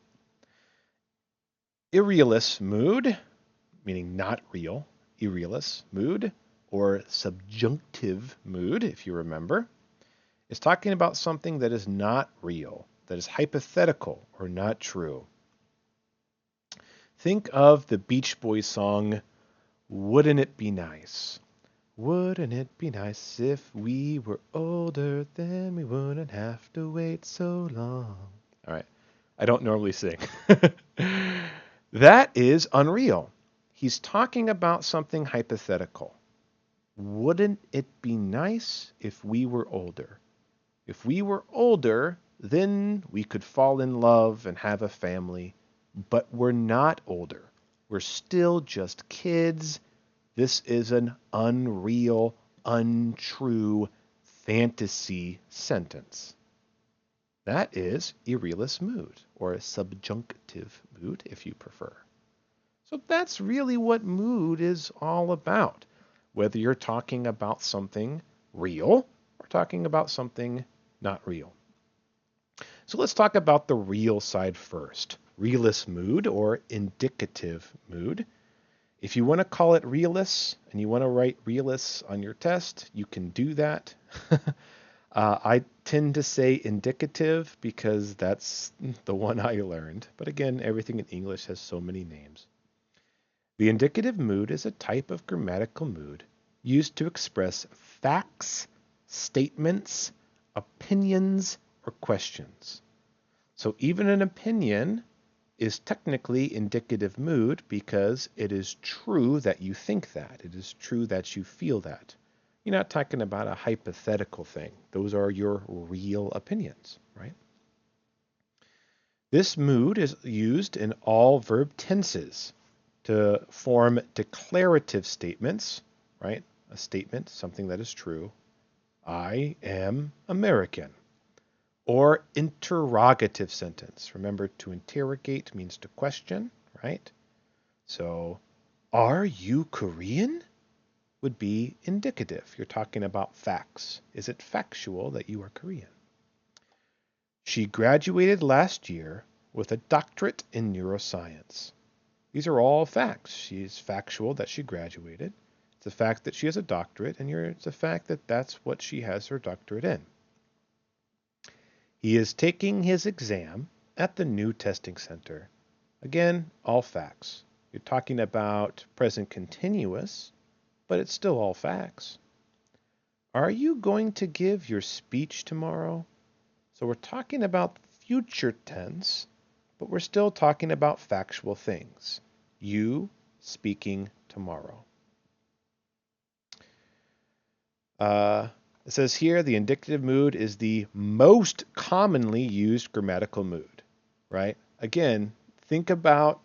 Irrealist mood, meaning not real, irrealist mood, or subjunctive mood, if you remember, is talking about something that is not real, that is hypothetical or not true. Think of the Beach Boys song, Wouldn't It Be Nice? Wouldn't it be nice if we were older, then we wouldn't have to wait so long. All right, I don't normally sing. That is unreal. He's talking about something hypothetical. Wouldn't it be nice if we were older? If we were older, then we could fall in love and have a family. But we're not older. We're still just kids. This is an unreal, untrue fantasy sentence. That is irrealist mood, or a subjunctive mood, if you prefer. So that's really what mood is all about, whether you're talking about something real or talking about something not real. So let's talk about the real side first. Realist mood or indicative mood. If you want to call it realist and you want to write realist on your test, you can do that. I tend to say indicative because that's the one I learned. But again, everything in English has so many names. The indicative mood is a type of grammatical mood used to express facts, statements, opinions, or questions. So even an opinion is technically indicative mood because it is true that you think that. It is true that you feel that. You're not talking about a hypothetical thing. Those are your real opinions, right? This mood is used in all verb tenses to form declarative statements, right? A statement, something that is true. I am American. Or interrogative sentence. Remember, to interrogate means to question, right? So, are you Korean? Would be indicative. You're talking about facts. Is it factual that you are Korean? She graduated last year with a doctorate in neuroscience. These are all facts. She's factual that she graduated. It's a fact that she has a doctorate, and it's a fact that that's what she has her doctorate in. He is taking his exam at the new testing center. Again, all facts. You're talking about present continuous, but it's still all facts. Are you going to give your speech tomorrow? So we're talking about future tense, but we're still talking about factual things. You speaking tomorrow. It says here the indicative mood is the most commonly used grammatical mood, right? Again, think about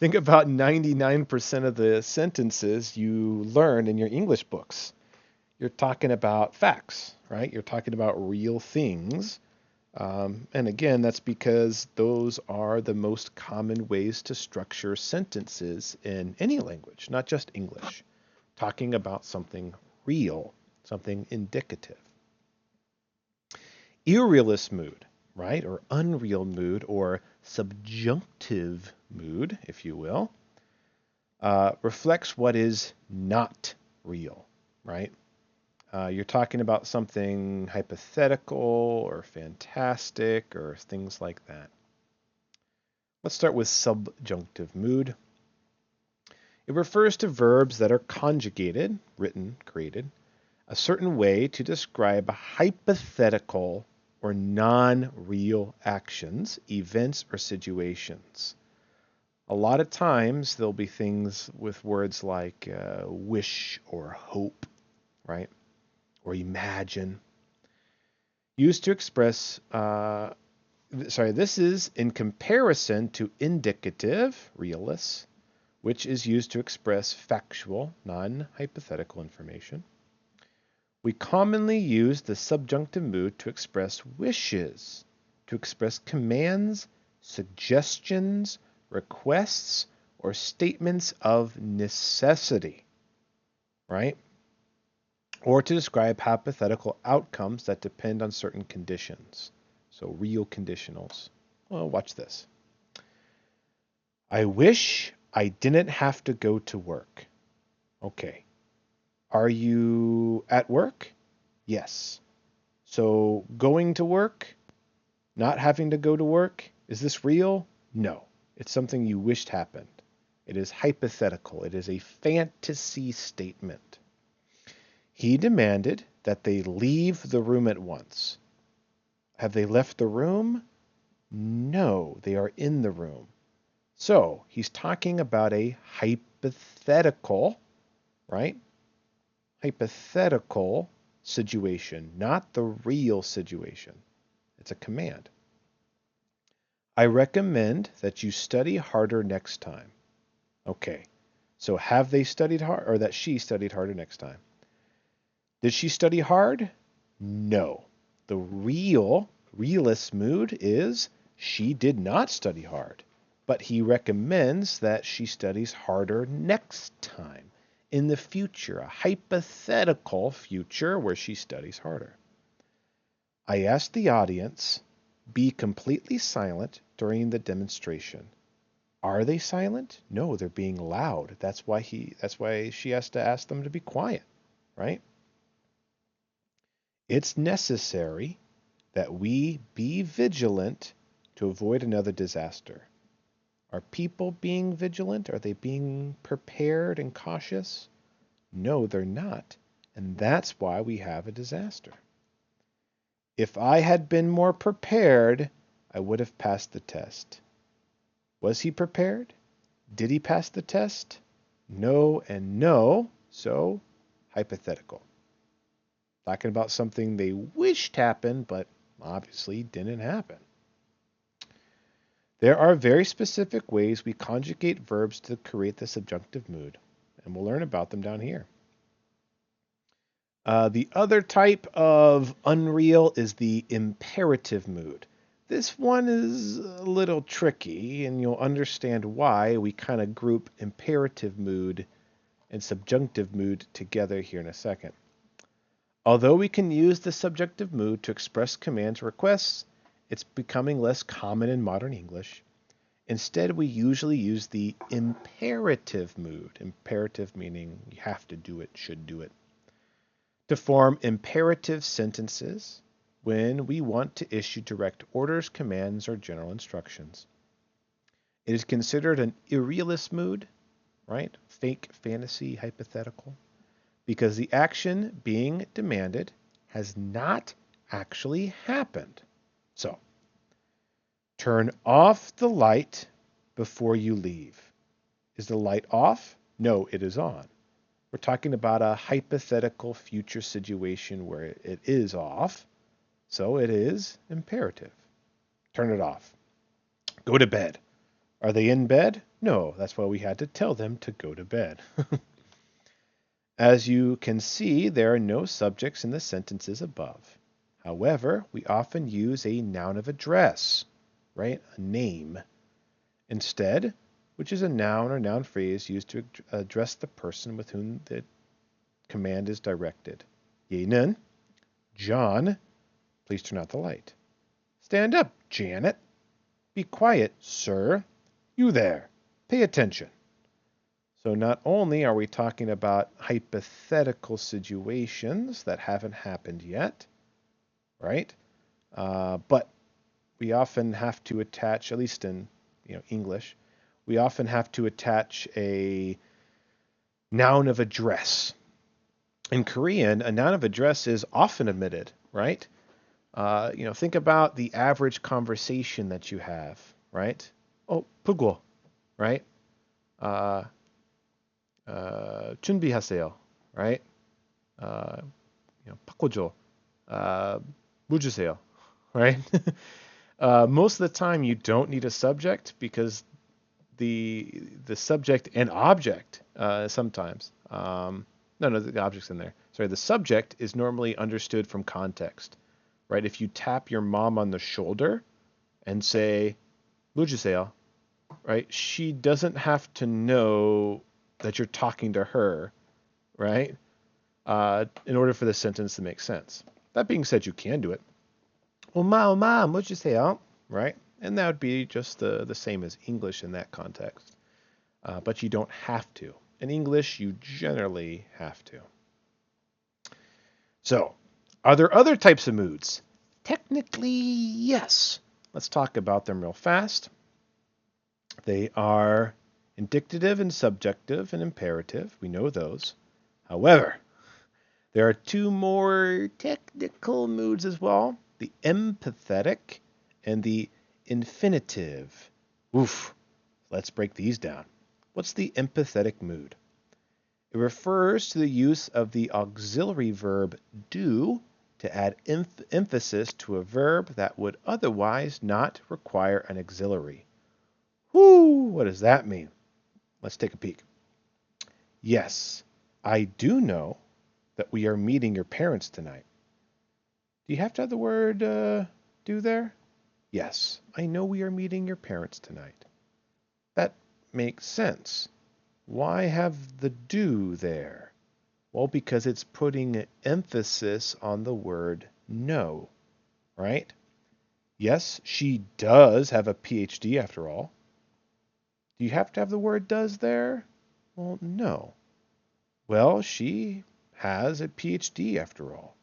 99% of the sentences you learn in your English books. You're talking about facts, right? You're talking about real things. And again, that's because those are the most common ways to structure sentences in any language, not just English. Talking about something real, something indicative. Irrealist mood, right? Or unreal mood, or subjunctive mood, if you will, reflects what is not real, right? You're talking about something hypothetical or fantastic or things like that. Let's start with subjunctive mood. It refers to verbs that are conjugated, written, created, a certain way to describe hypothetical or non-real actions, events, or situations. A lot of times there'll be things with words like wish or hope, right? Or imagine. Used to express, this is in comparison to indicative, realist, which is used to express factual, non-hypothetical information. We commonly use the subjunctive mood to express wishes, to express commands, suggestions, requests, or statements of necessity, right? Or to describe hypothetical outcomes that depend on certain conditions. So real conditionals. Well, watch this. I wish I didn't have to go to work. Okay. Are you at work? Yes. So going to work, not having to go to work, is this real? No. It's something you wished happened. It is hypothetical. It is a fantasy statement. He demanded that they leave the room at once. Have they left the room? No, they are in the room. So he's talking about a hypothetical, right? Hypothetical situation, not the real situation. It's a command. I recommend that you study harder next time. Okay, so have they studied hard, or that she studied harder next time? Did she study hard? No. The realist mood is she did not study hard, but he recommends that she studies harder next time, in the future, a hypothetical future where she studies harder. I asked the audience, be completely silent during the demonstration. Are they silent? No, they're being loud. That's why she has to ask them to be quiet, right? It's necessary that we be vigilant to avoid another disaster. Are people being vigilant? Are they being prepared and cautious? No, they're not. And that's why we have a disaster. If I had been more prepared, I would have passed the test. Was he prepared? Did he pass the test? No and no, so hypothetical. Talking about something they wished happened, but obviously didn't happen. There are very specific ways we conjugate verbs to create the subjunctive mood, and we'll learn about them down here. The other type of unreal is the imperative mood. This one is a little tricky, and you'll understand why we kind of group imperative mood and subjunctive mood together here in a second. Although we can use the subjunctive mood to express commands or requests, it's becoming less common in modern English. Instead, we usually use the imperative mood, imperative meaning you have to do it, should do it, to form imperative sentences when we want to issue direct orders, commands, or general instructions. It is considered an irrealist mood, right? Fake, fantasy, hypothetical, because the action being demanded has not actually happened. So, turn off the light before you leave. Is the light off? No, it is on. We're talking about a hypothetical future situation where it is off, so it is imperative. Turn it off. Go to bed. Are they in bed? No, that's why we had to tell them to go to bed. As you can see, there are no subjects in the sentences above. However, we often use a noun of address, right? A name, instead, which is a noun or noun phrase used to address the person with whom the command is directed. 얘는, John, please turn out the light. Stand up, Janet. Be quiet, sir. You there. Pay attention. So not only are we talking about hypothetical situations that haven't happened yet, right? But we often have to attach, at least in English, we often have to attach a noun of address. In Korean, a noun of address is often omitted, right? Think about the average conversation that you have, right? Oh, pugo, right? 준비하세요, right? 바꿔줘, 물 주세요, right? Most of the time, you don't need a subject because the subject and object sometimes. No, the object's in there. Sorry, the subject is normally understood from context, right? If you tap your mom on the shoulder and say, 물 주세요, right? She doesn't have to know that you're talking to her, right? In order for the sentence to make sense. That being said, you can do it. 엄마, 물 주세요, right? And that would be just the same as English in that context. But you don't have to. In English, you generally have to. So, are there other types of moods? Technically, yes. Let's talk about them real fast. They are indicative and subjunctive and imperative. We know those. However, there are two more technical moods as well. The empathetic and the infinitive. Oof. Let's break these down. What's the empathetic mood? It refers to the use of the auxiliary verb do to add emphasis to a verb that would otherwise not require an auxiliary. Whoo! What does that mean? Let's take a peek. Yes, I do know that we are meeting your parents tonight. Do you have to have the word do there? Yes, I know we are meeting your parents tonight. That makes sense. Why have the do there? Well, because it's putting emphasis on the word know, right? Yes, she does have a PhD after all. Do you have to have the word does there? Well, no. Well, she has a PhD after all.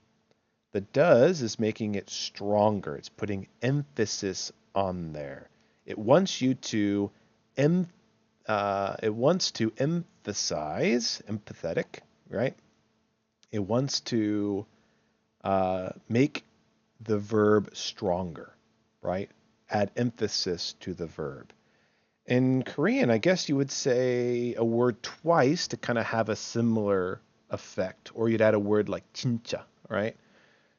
The does is making it stronger. It's putting emphasis on there. It wants you to emphasize, empathetic, right? It wants to make the verb stronger, right? Add emphasis to the verb. In Korean, I guess you would say a word twice to kind of have a similar effect, or you'd add a word like 진짜, right?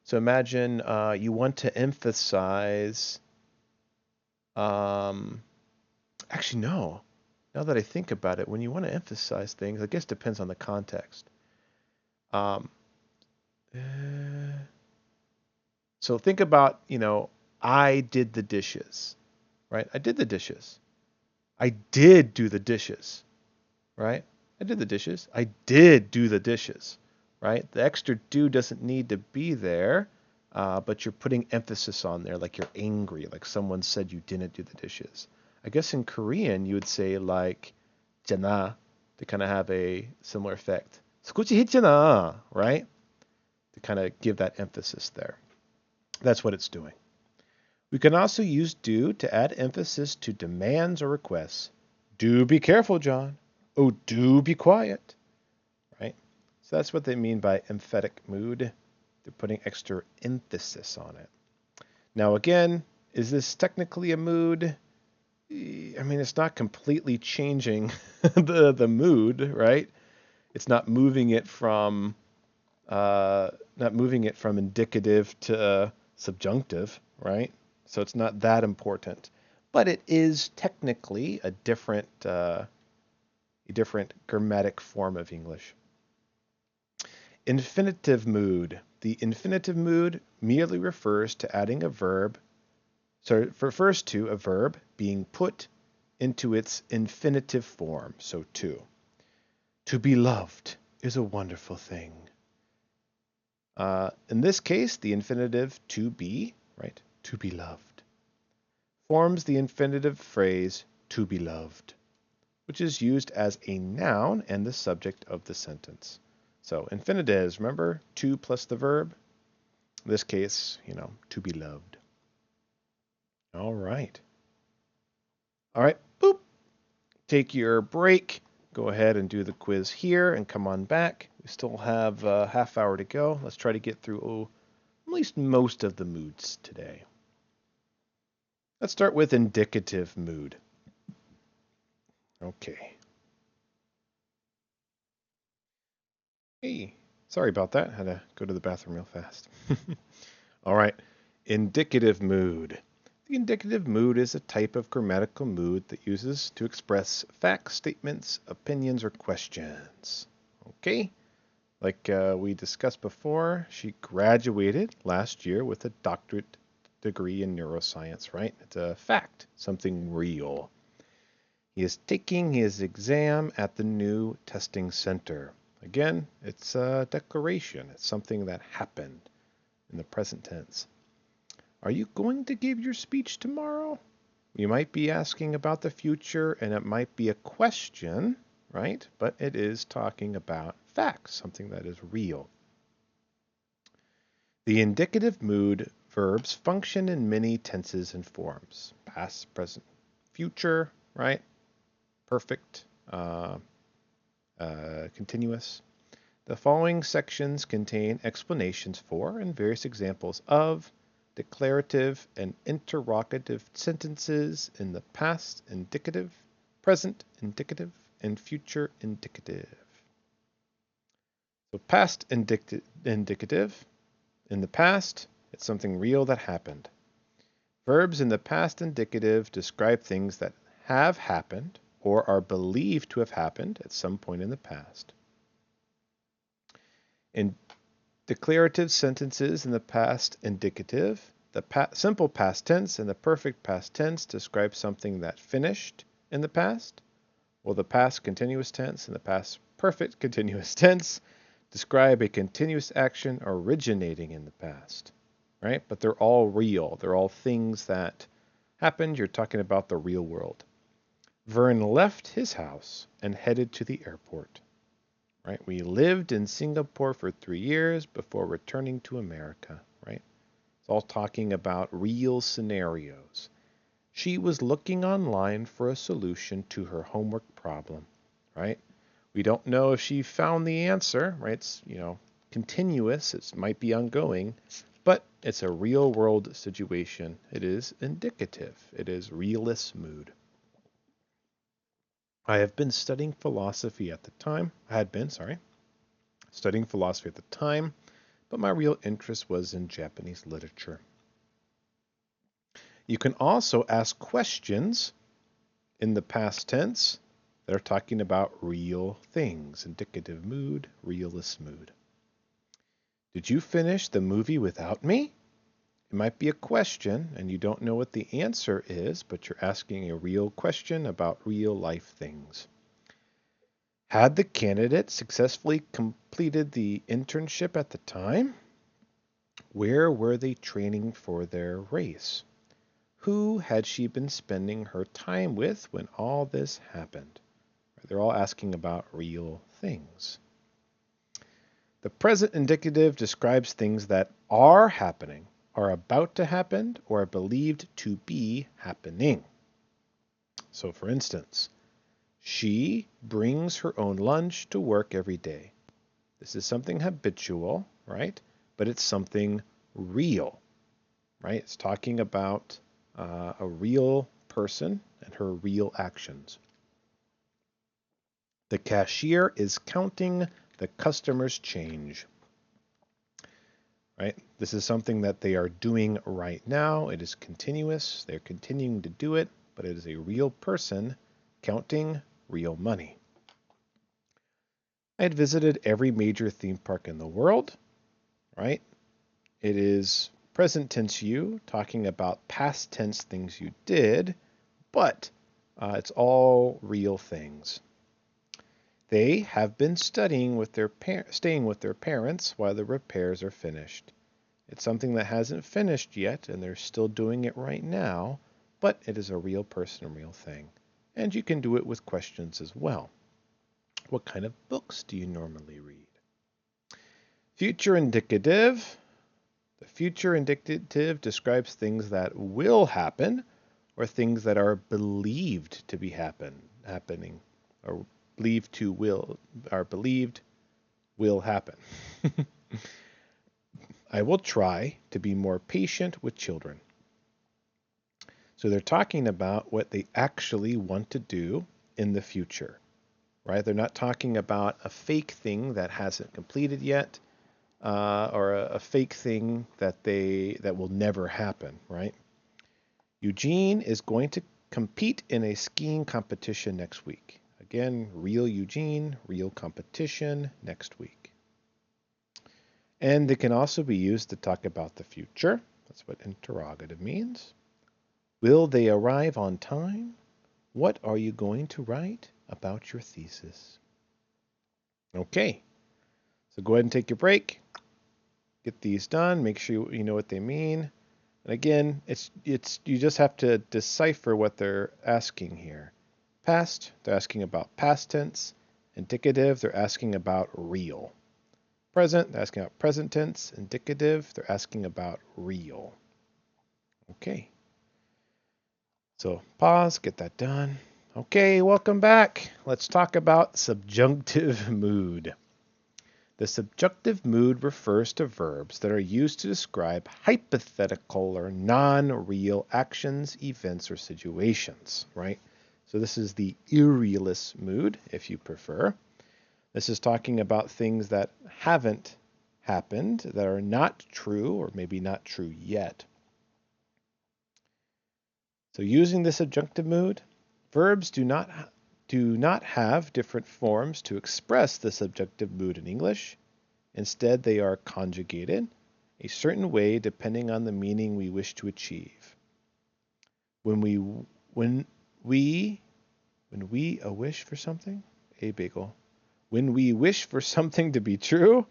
So imagine you want to emphasize. Actually, no. Now that I think about it, when you want to emphasize things, I guess it depends on the context. So think about, I did the dishes, right? I did the dishes. I did do the dishes, right? I did the dishes. I did do the dishes, right? The extra do doesn't need to be there, but you're putting emphasis on there, like you're angry, like someone said you didn't do the dishes. I guess in Korean you would say like 잖아 to kind of have a similar effect. 스쿠치 했잖아, right? To kind of give that emphasis there. That's what it's doing. We can also use do to add emphasis to demands or requests. Do be careful, John. Oh, do be quiet. Right? So that's what they mean by emphatic mood. They're putting extra emphasis on it. Now again, is this technically a mood? I mean, it's not completely changing the mood, right? It's not moving it from indicative to subjunctive, right? So it's not that important, but it is technically a different grammatic form of English. Infinitive mood. The infinitive mood merely refers to adding a verb. So it refers to a verb being put into its infinitive form. So to be loved is a wonderful thing. In this case, the infinitive to be, right? To be loved, forms the infinitive phrase to be loved, which is used as a noun and the subject of the sentence. So infinitives, remember, to plus the verb. In this case, to be loved. All right. All right, boop. Take your break. Go ahead and do the quiz here and come on back. We still have a half hour to go. Let's try to get through at least most of the moods today. Let's start with indicative mood. Okay. Hey, sorry about that. Had to go to the bathroom real fast. All right. Indicative mood. The indicative mood is a type of grammatical mood that uses to express facts, statements, opinions, or questions. Okay? Like we discussed before, she graduated last year with a doctorate degree in neuroscience, right? It's a fact, something real. He is taking his exam at the new testing center. Again, it's a declaration. It's something that happened in the present tense. Are you going to give your speech tomorrow? You might be asking about the future, and it might be a question, right? But it is talking about facts, something that is real. The indicative mood verbs function in many tenses and forms. Past, present, future, right? Perfect, continuous. The following sections contain explanations for and various examples of declarative and interrogative sentences in the past indicative, present indicative, and future indicative. So past indicative, in the past, it's something real that happened. Verbs in the past indicative describe things that have happened or are believed to have happened at some point in the past. In declarative sentences in the past indicative, the simple past tense and the perfect past tense describe something that finished in the past, while the past continuous tense and the past perfect continuous tense describe a continuous action originating in the past, right? But they're all real. They're all things that happened. You're talking about the real world. Vern left his house and headed to the airport. Right? We lived in Singapore for 3 years before returning to America, right? It's all talking about real scenarios. She was looking online for a solution to her homework problem, right? We don't know if she found the answer, right? It's, continuous. It might be ongoing, but it's a real world situation. It is indicative. It is realist mood. I had been studying philosophy at the time, but my real interest was in Japanese literature. You can also ask questions in the past tense that are talking about real things. Indicative mood, realist mood. Did you finish the movie without me? It might be a question, and you don't know what the answer is, but you're asking a real question about real life things. Had the candidate successfully completed the internship at the time? Where were they training for their race? Who had she been spending her time with when all this happened? They're all asking about real things. The present indicative describes things that are happening, are about to happen or are believed to be happening. So for instance, she brings her own lunch to work every day. This is something habitual, right? But it's something real, right? It's talking about a real person and her real actions. The cashier is counting the customer's change, right? This is something that they are doing right now. It is continuous. They're continuing to do it, but it is a real person counting real money. I had visited every major theme park in the world, right? It is present tense you, talking about past tense things you did, but it's all real things. They have been staying with their parents while the repairs are finished. It's something that hasn't finished yet, and they're still doing it right now, but it is a real person, a real thing. And you can do it with questions as well. What kind of books do you normally read? Future indicative. The future indicative describes things that will happen or things that are believed to be happening or believed will happen. I will try to be more patient with children. So they're talking about what they actually want to do in the future, right? They're not talking about a fake thing that hasn't completed yet, or a fake thing that will never happen, right? Eugene is going to compete in a skiing competition next week. Again, real Eugene, real competition next week. And they can also be used to talk about the future. That's what interrogative means. Will they arrive on time? What are you going to write about your thesis? Okay, so go ahead and take your break. Get these done. Make sure you know what they mean. And again, it's you just have to decipher what they're asking here. Past, they're asking about past tense. Indicative, they're asking about real. Present, they're asking about present tense. Indicative, they're asking about real. Okay. So pause, get that done. Okay, welcome back. Let's talk about subjunctive mood. The subjunctive mood refers to verbs that are used to describe hypothetical or non-real actions, events, or situations, right? So this is the Realist mood, if you prefer. This is talking about things that haven't happened, that are not true, or maybe not true yet. So using the subjunctive mood, verbs do not have different forms to express the subjunctive mood in English. Instead, they are conjugated a certain way depending on the meaning we wish to achieve. When we wish for something, when we wish for something to be true,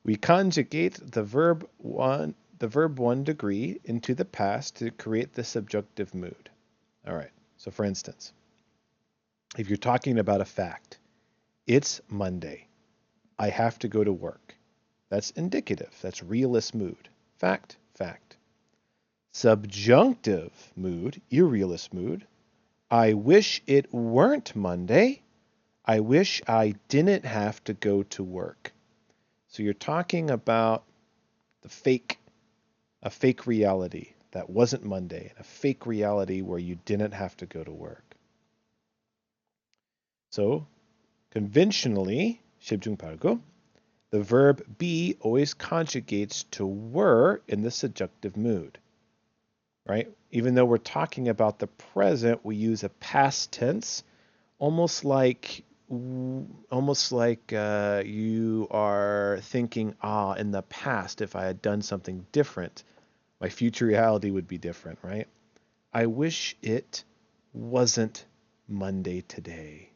we conjugate the verb one degree into the past to create the subjunctive mood. All right. So for instance, if you're talking about a fact, it's Monday. I have to go to work. That's indicative. That's realist mood. Fact, fact. Subjunctive mood, irrealist mood. I wish it weren't Monday. I wish I didn't have to go to work. So you're talking about a fake reality that wasn't Monday, and a fake reality where you didn't have to go to work. So conventionally, the verb be always conjugates to were in the subjunctive mood, right? Even though we're talking about the present, we use a past tense, almost like you are thinking, in the past, if I had done something different, my future reality would be different, right? I wish it wasn't Monday today,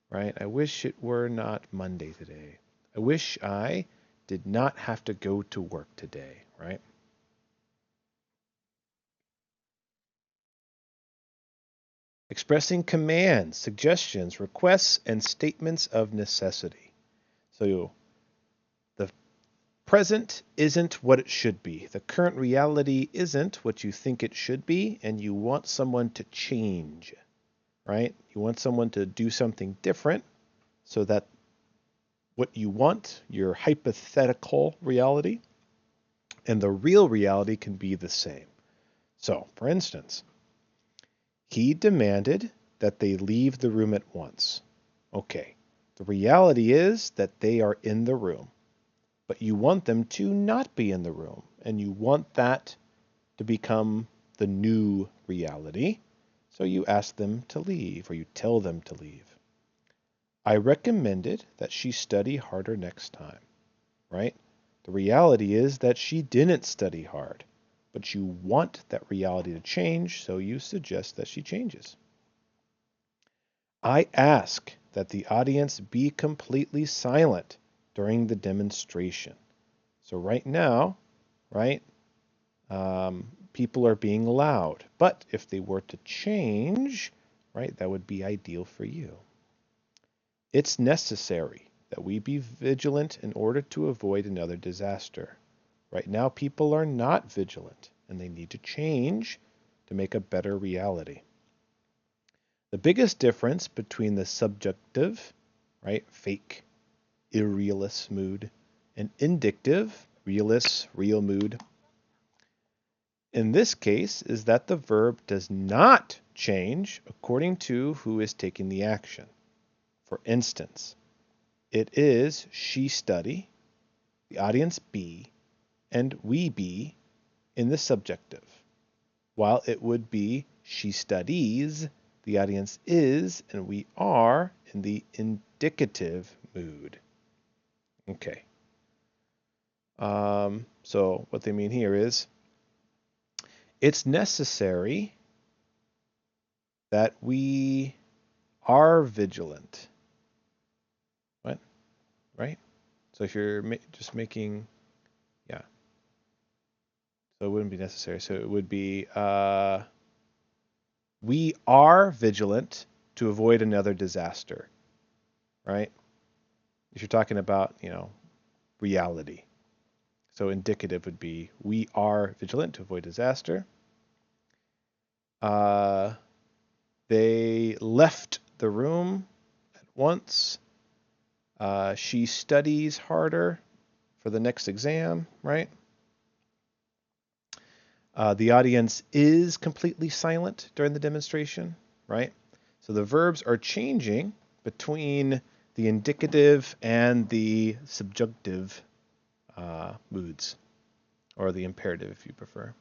right? I wish it were not Monday today. I wish I did not have to go to work today, right? Expressing commands, suggestions, requests, and statements of necessity. So the present isn't what it should be. The current reality isn't what you think it should be, and you want someone to change, right? You want someone to do something different so that what you want, your hypothetical reality, and the real reality can be the same. So, for instance, he demanded that they leave the room at once. Okay, the reality is that they are in the room, but you want them to not be in the room, and you want that to become the new reality, so you ask them to leave, or you tell them to leave. I recommended that she study harder next time, right? The reality is that she didn't study hard, but you want that reality to change, so you suggest that she changes. I ask that the audience be completely silent during the demonstration. So right now, right, people are being loud. But if they were to change, right, that would be ideal for you. It's necessary that we be vigilant in order to avoid another disaster. Right now, people are not vigilant, and they need to change to make a better reality. The biggest difference between the subjunctive, right, fake, irrealist mood, and indicative, realist, real mood, in this case is that the verb does not change according to who is taking the action. For instance, it is she study, the audience be, and we be in the subjunctive, while it would be she studies, the audience is, and we are in the indicative mood. Okay. So what they mean here is it's necessary that we are vigilant. What? Right? So if you're just making, yeah. So it wouldn't be necessary. So it would be we are vigilant to avoid another disaster, right? If you're talking about, reality. So indicative would be we are vigilant to avoid disaster. They left the room at once. She studies harder for the next exam, right? The audience is completely silent during the demonstration, right? So the verbs are changing between the indicative and the subjunctive moods, or the imperative if you prefer.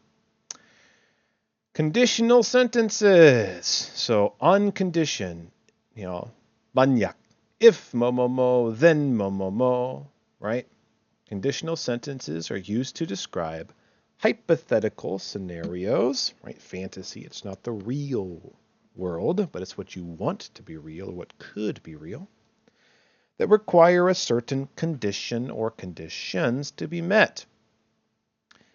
Conditional sentences. So unconditioned, banyak. If mo, then mo, right? Conditional sentences are used to describe hypothetical scenarios, right? Fantasy, it's not the real world, but it's what you want to be real or what could be real, that require a certain condition or conditions to be met.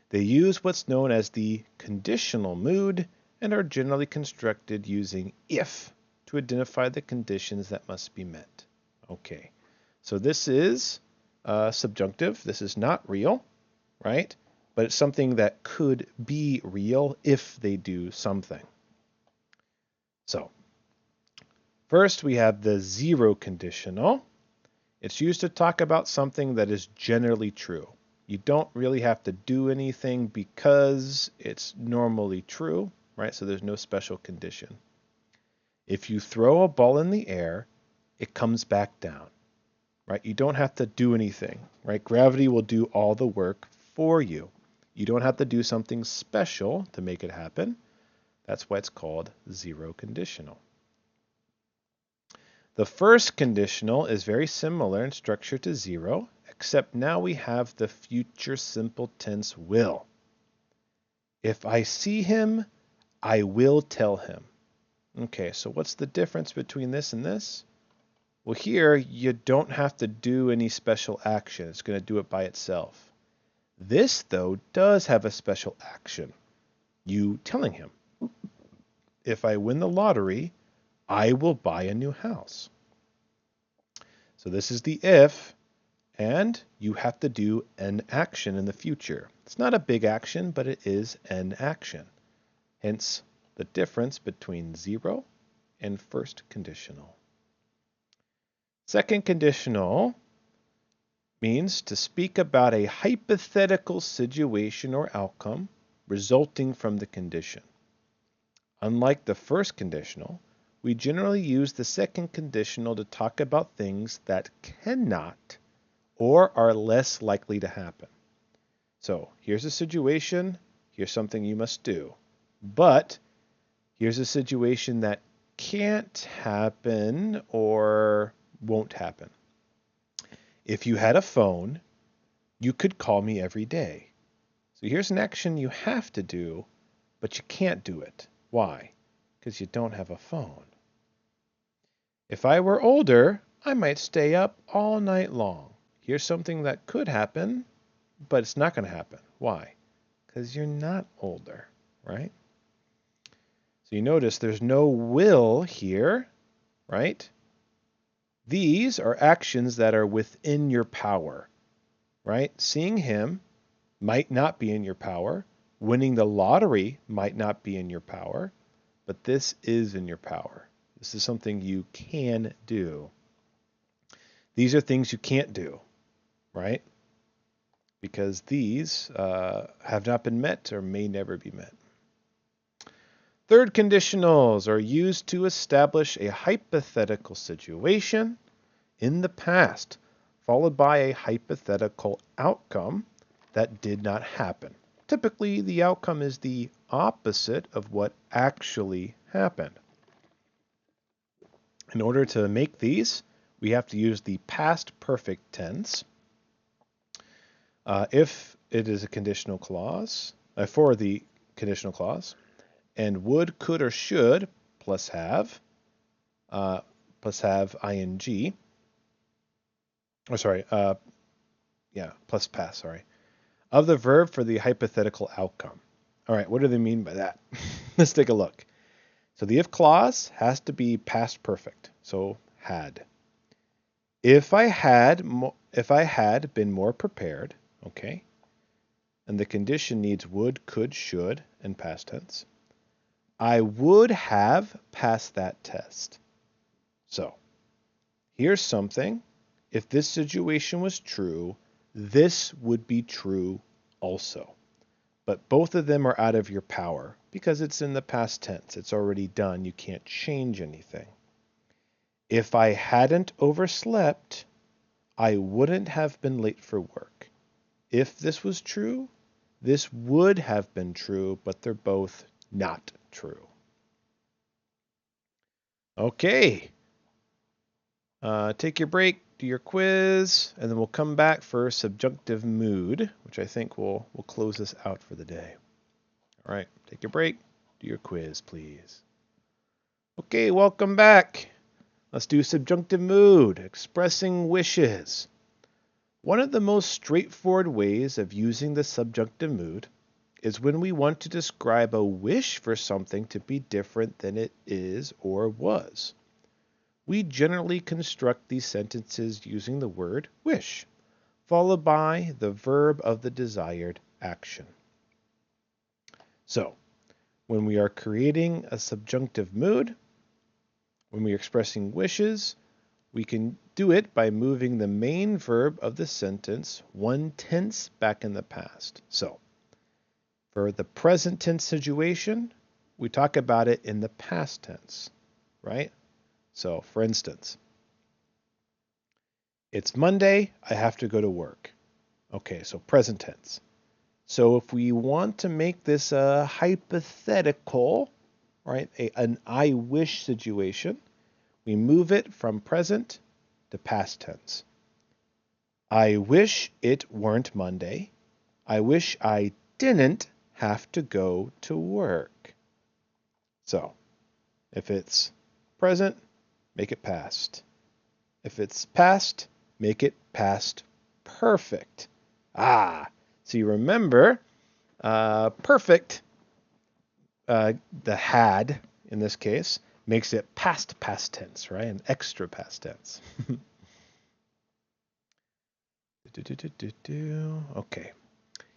They use what's known as the conditional mood and are generally constructed using if to identify the conditions that must be met. Okay, so this is subjunctive. This is not real, right? But it's something that could be real if they do something. So, first we have the zero conditional. It's used to talk about something that is generally true. You don't really have to do anything because it's normally true, right? So there's no special condition. If you throw a ball in the air, it comes back down, right? You don't have to do anything, right? Gravity will do all the work for you. You don't have to do something special to make it happen. That's why it's called zero conditional. The first conditional is very similar in structure to zero, except now we have the future simple tense will. If I see him, I will tell him. Okay, so what's the difference between this and this? Well, here you don't have to do any special action. It's going to do it by itself. This, though, does have a special action. You telling him, if I win the lottery, I will buy a new house. So this is the if, and you have to do an action in the future. It's not a big action, but it is an action. Hence the difference between 0 and first conditional. Second conditional means to speak about a hypothetical situation or outcome resulting from the condition. Unlike the first conditional, we generally use the second conditional to talk about things that cannot or are less likely to happen. So here's a situation, here's something you must do. But here's a situation that can't happen or won't happen. If you had a phone, you could call me every day. So here's an action you have to do, but you can't do it. Why? Because you don't have a phone. If I were older, I might stay up all night long. Here's something that could happen, but it's not going to happen. Why? Because you're not older, right? So you notice there's no will here, right? These are actions that are within your power, right? Seeing him might not be in your power. Winning the lottery might not be in your power, but this is in your power. This is something you can do. These are things you can't do, right? Because these have not been met or may never be met. Third conditionals are used to establish a hypothetical situation in the past, followed by a hypothetical outcome that did not happen. Typically, the outcome is the opposite of what actually happened. In order to make these, we have to use the past perfect tense. If it is a conditional clause, for the conditional clause, and would, could, or should plus have ing. Plus past, of the verb for the hypothetical outcome. All right, what do they mean by that? Let's take a look. So the if clause has to be past perfect, so had. If I had been more prepared, okay, and the condition needs would, could, should, and past tense, I would have passed that test. So here's something. If this situation was true, this would be true also. But both of them are out of your power because it's in the past tense. It's already done. You can't change anything. If I hadn't overslept, I wouldn't have been late for work. If this was true, this would have been true, but they're both not true. Okay. Take your break, do your quiz, and then we'll come back for subjunctive mood, which I think will close this out for the day. All right, take your break, do your quiz, please. Okay, welcome back. Let's do subjunctive mood, expressing wishes. One of the most straightforward ways of using the subjunctive mood is when we want to describe a wish for something to be different than it is or was. We generally construct these sentences using the word wish, followed by the verb of the desired action. So, when we are creating a subjunctive mood, when we are expressing wishes, we can do it by moving the main verb of the sentence one tense back in the past. So, for the present tense situation, we talk about it in the past tense, right? So, for instance, it's Monday, I have to go to work. Okay, so present tense. So if we want to make this a hypothetical, right, an I wish situation, we move it from present to past tense. I wish it weren't Monday. I wish I didn't have to go to work. So, if it's present, make it past. If it's past, make it past perfect. So you remember, perfect, the had, in this case, makes it past tense, right? An extra past tense. Okay.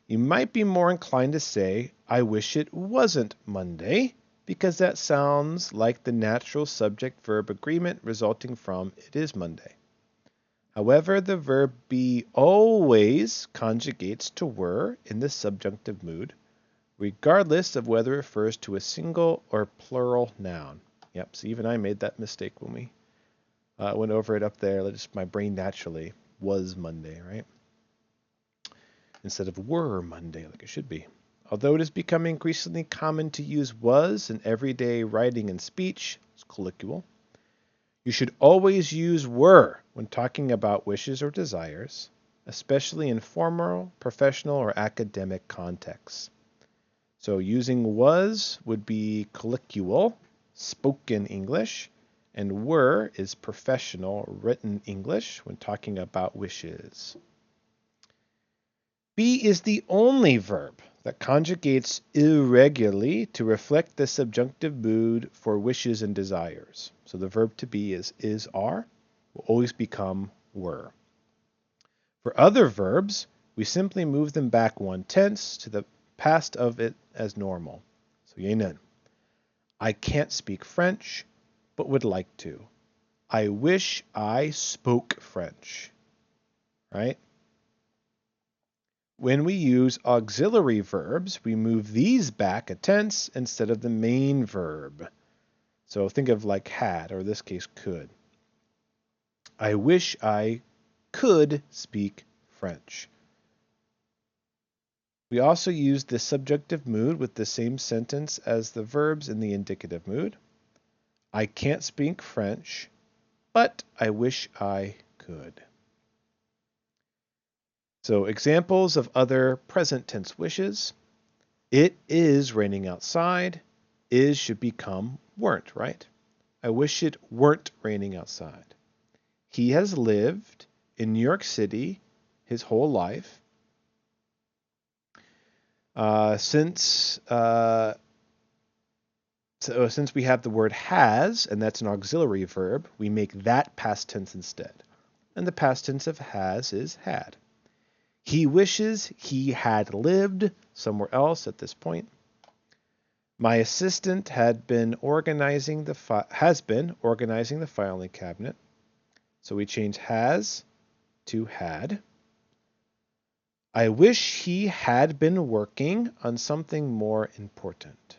You might be more inclined to say, I wish it wasn't Monday, because that sounds like the natural subject-verb agreement resulting from it is Monday. However, the verb be always conjugates to were in the subjunctive mood, regardless of whether it refers to a single or plural noun. Yep, so even I made that mistake when we went over it up there. Just my brain naturally was Monday, right? Instead of were Monday, like it should be. Although it is becoming increasingly common to use was in everyday writing and speech, it's colloquial, you should always use were when talking about wishes or desires, especially in formal, professional, or academic contexts. So using was would be colloquial, spoken English, and were is professional, written English when talking about wishes. Be is the only verb that conjugates irregularly to reflect the subjunctive mood for wishes and desires. So the verb to be is, are, will always become were. For other verbs, we simply move them back one tense to the past of it as normal. So ye는. I can't speak French, but would like to. I wish I spoke French. Right? When we use auxiliary verbs, we move these back a tense instead of the main verb. So think of like had, or in this case could. I wish I could speak French. We also use the subjunctive mood with the same sentence as the verbs in the indicative mood. I can't speak French, but I wish I could. So examples of other present tense wishes. It is raining outside. Is should become weren't, right? I wish it weren't raining outside. He has lived in New York City his whole life. Since we have the word has, and that's an auxiliary verb, we make that past tense instead. And the past tense of has is had. He wishes he had lived somewhere else at this point. My assistant has been organizing the filing cabinet. So we change has to had. I wish he had been working on something more important.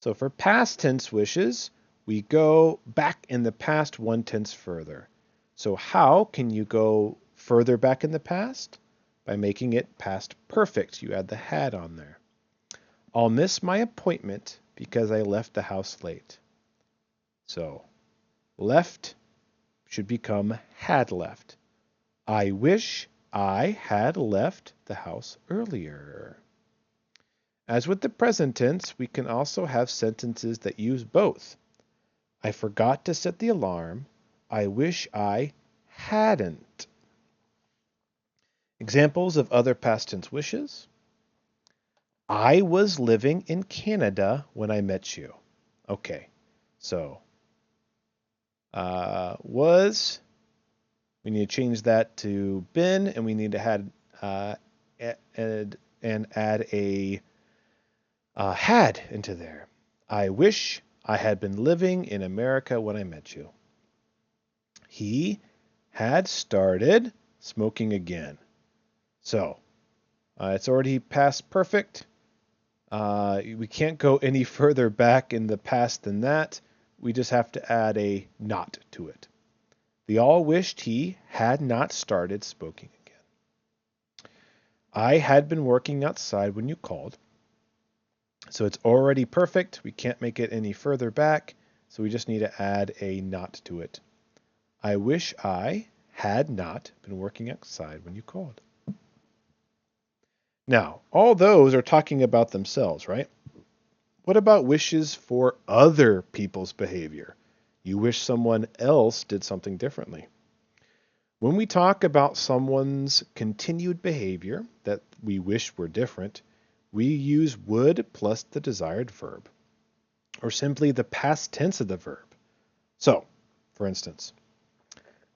So for past tense wishes, we go back in the past one tense further. So how can you go further back in the past? By making it past perfect. You add the had on there. I'll miss my appointment because I left the house late. So left should become had left. I wish I had left the house earlier. As with the present tense, we can also have sentences that use both. I forgot to set the alarm. I wish I hadn't. Examples of other past tense wishes. I was living in Canada when I met you. Okay, so was, we need to change that to been, and we need to add a had into there. I wish I had been living in America when I met you. He had started smoking again. So it's already past perfect. We can't go any further back in the past than that. We just have to add a not to it. They all wished he had not started smoking again. I had been working outside when you called. So it's already perfect. We can't make it any further back. So we just need to add a not to it. I wish I had not been working outside when you called. Now, all those are talking about themselves, right? What about wishes for other people's behavior? You wish someone else did something differently. When we talk about someone's continued behavior that we wish were different, we use would plus the desired verb, or simply the past tense of the verb. So, for instance,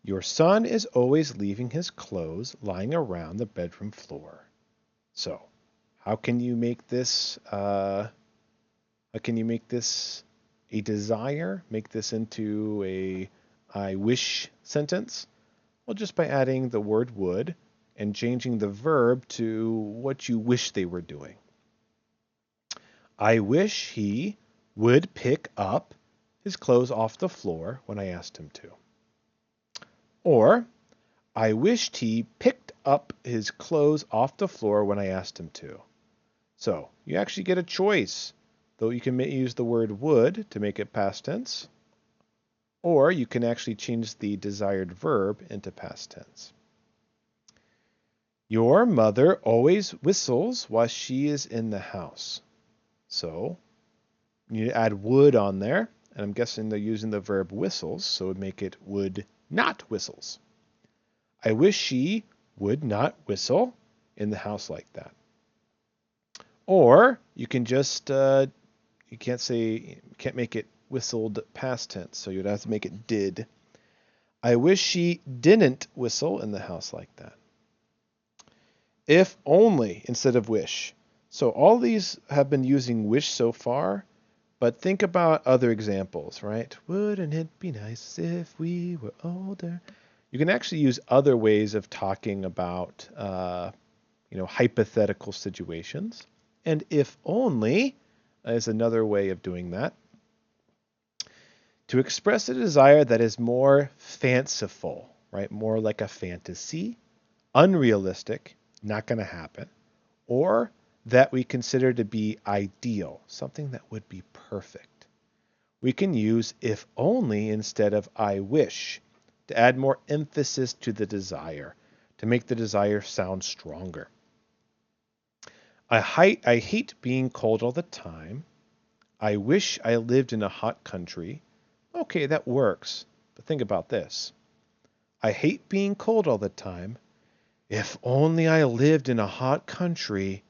Your son is always leaving his clothes lying around the bedroom floor. So, how can you make this a desire? Make this into a I wish sentence? Well, just by adding the word would and changing the verb to what you wish they were doing. I wish he would pick up his clothes off the floor when I asked him to. Or, I wished he picked up his clothes off the floor when I asked him to. So, you actually get a choice. Though you can use the word would to make it past tense, or you can actually change the desired verb into past tense. Your mother always whistles while she is in the house. So, you need to add would on there, and I'm guessing they're using the verb whistles, so it would make it would not whistles. I wish she would not whistle in the house like that. Or you can just you can't make it whistled past tense, so you'd have to make it did. I wish she didn't whistle in the house like that. If only instead of wish. So all these have been using wish so far, but think about other examples, right? Wouldn't it be nice if we were older? You can actually use other ways of talking about hypothetical situations. And if only is another way of doing that. To express a desire that is more fanciful, right? More like a fantasy, unrealistic, not going to happen, or that we consider to be ideal, something that would be perfect. We can use if only instead of I wish to add more emphasis to the desire, to make the desire sound stronger. I hate being cold all the time. I wish I lived in a hot country. Okay, that works. But think about this. I hate being cold all the time. If only I lived in a hot country,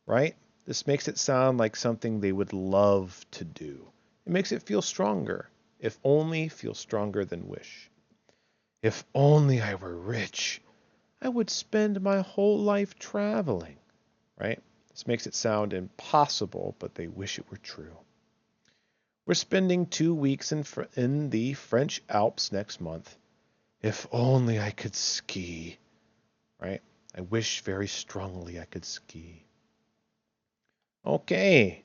right? This makes it sound like something they would love to do. It makes it feel stronger. If only feels stronger than wish. If only I were rich, I would spend my whole life traveling, right? This makes it sound impossible, but they wish it were true. We're spending 2 weeks in the French Alps next month. If only I could ski, right? I wish very strongly I could ski. Okay,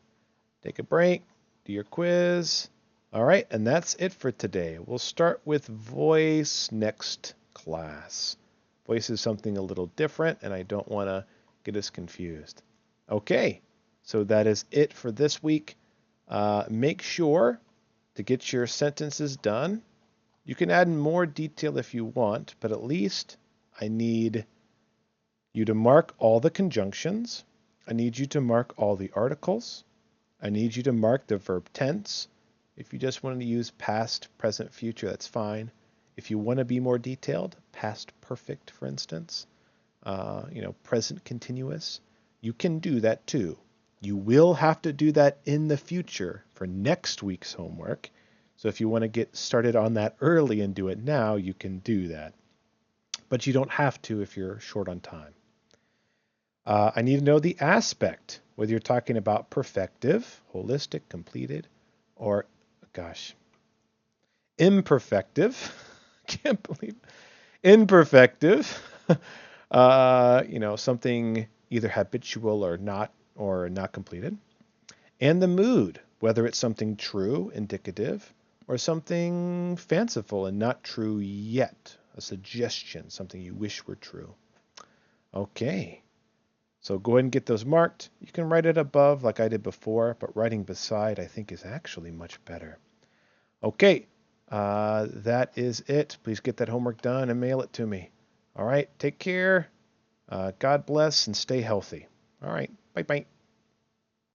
take a break, do your quiz. All right, and that's it for today. We'll start with voice next class. Voice is something a little different, and I don't want to get us confused. Okay, so that is it for this week. Make sure to get your sentences done. You can add more detail if you want, but at least I need you to mark all the conjunctions. I need you to mark all the articles. I need you to mark the verb tense. If you just want to use past, present, future, that's fine. If you want to be more detailed, past perfect, for instance, present continuous, you can do that too. You will have to do that in the future for next week's homework. So if you want to get started on that early and do it now, you can do that. But you don't have to if you're short on time. I need to know the aspect, whether you're talking about perfective, holistic, completed, or, imperfective. Can't believe imperfective. Something either habitual or not completed. And the mood, whether it's something true, indicative, or something fanciful and not true yet, a suggestion, something you wish were true. Okay, so go ahead and get those marked. You can write it above like I did before, but writing beside I think is actually much better. Okay, that is it. Please get that homework done and mail it to me. All right, take care. God bless and stay healthy. All right, bye-bye.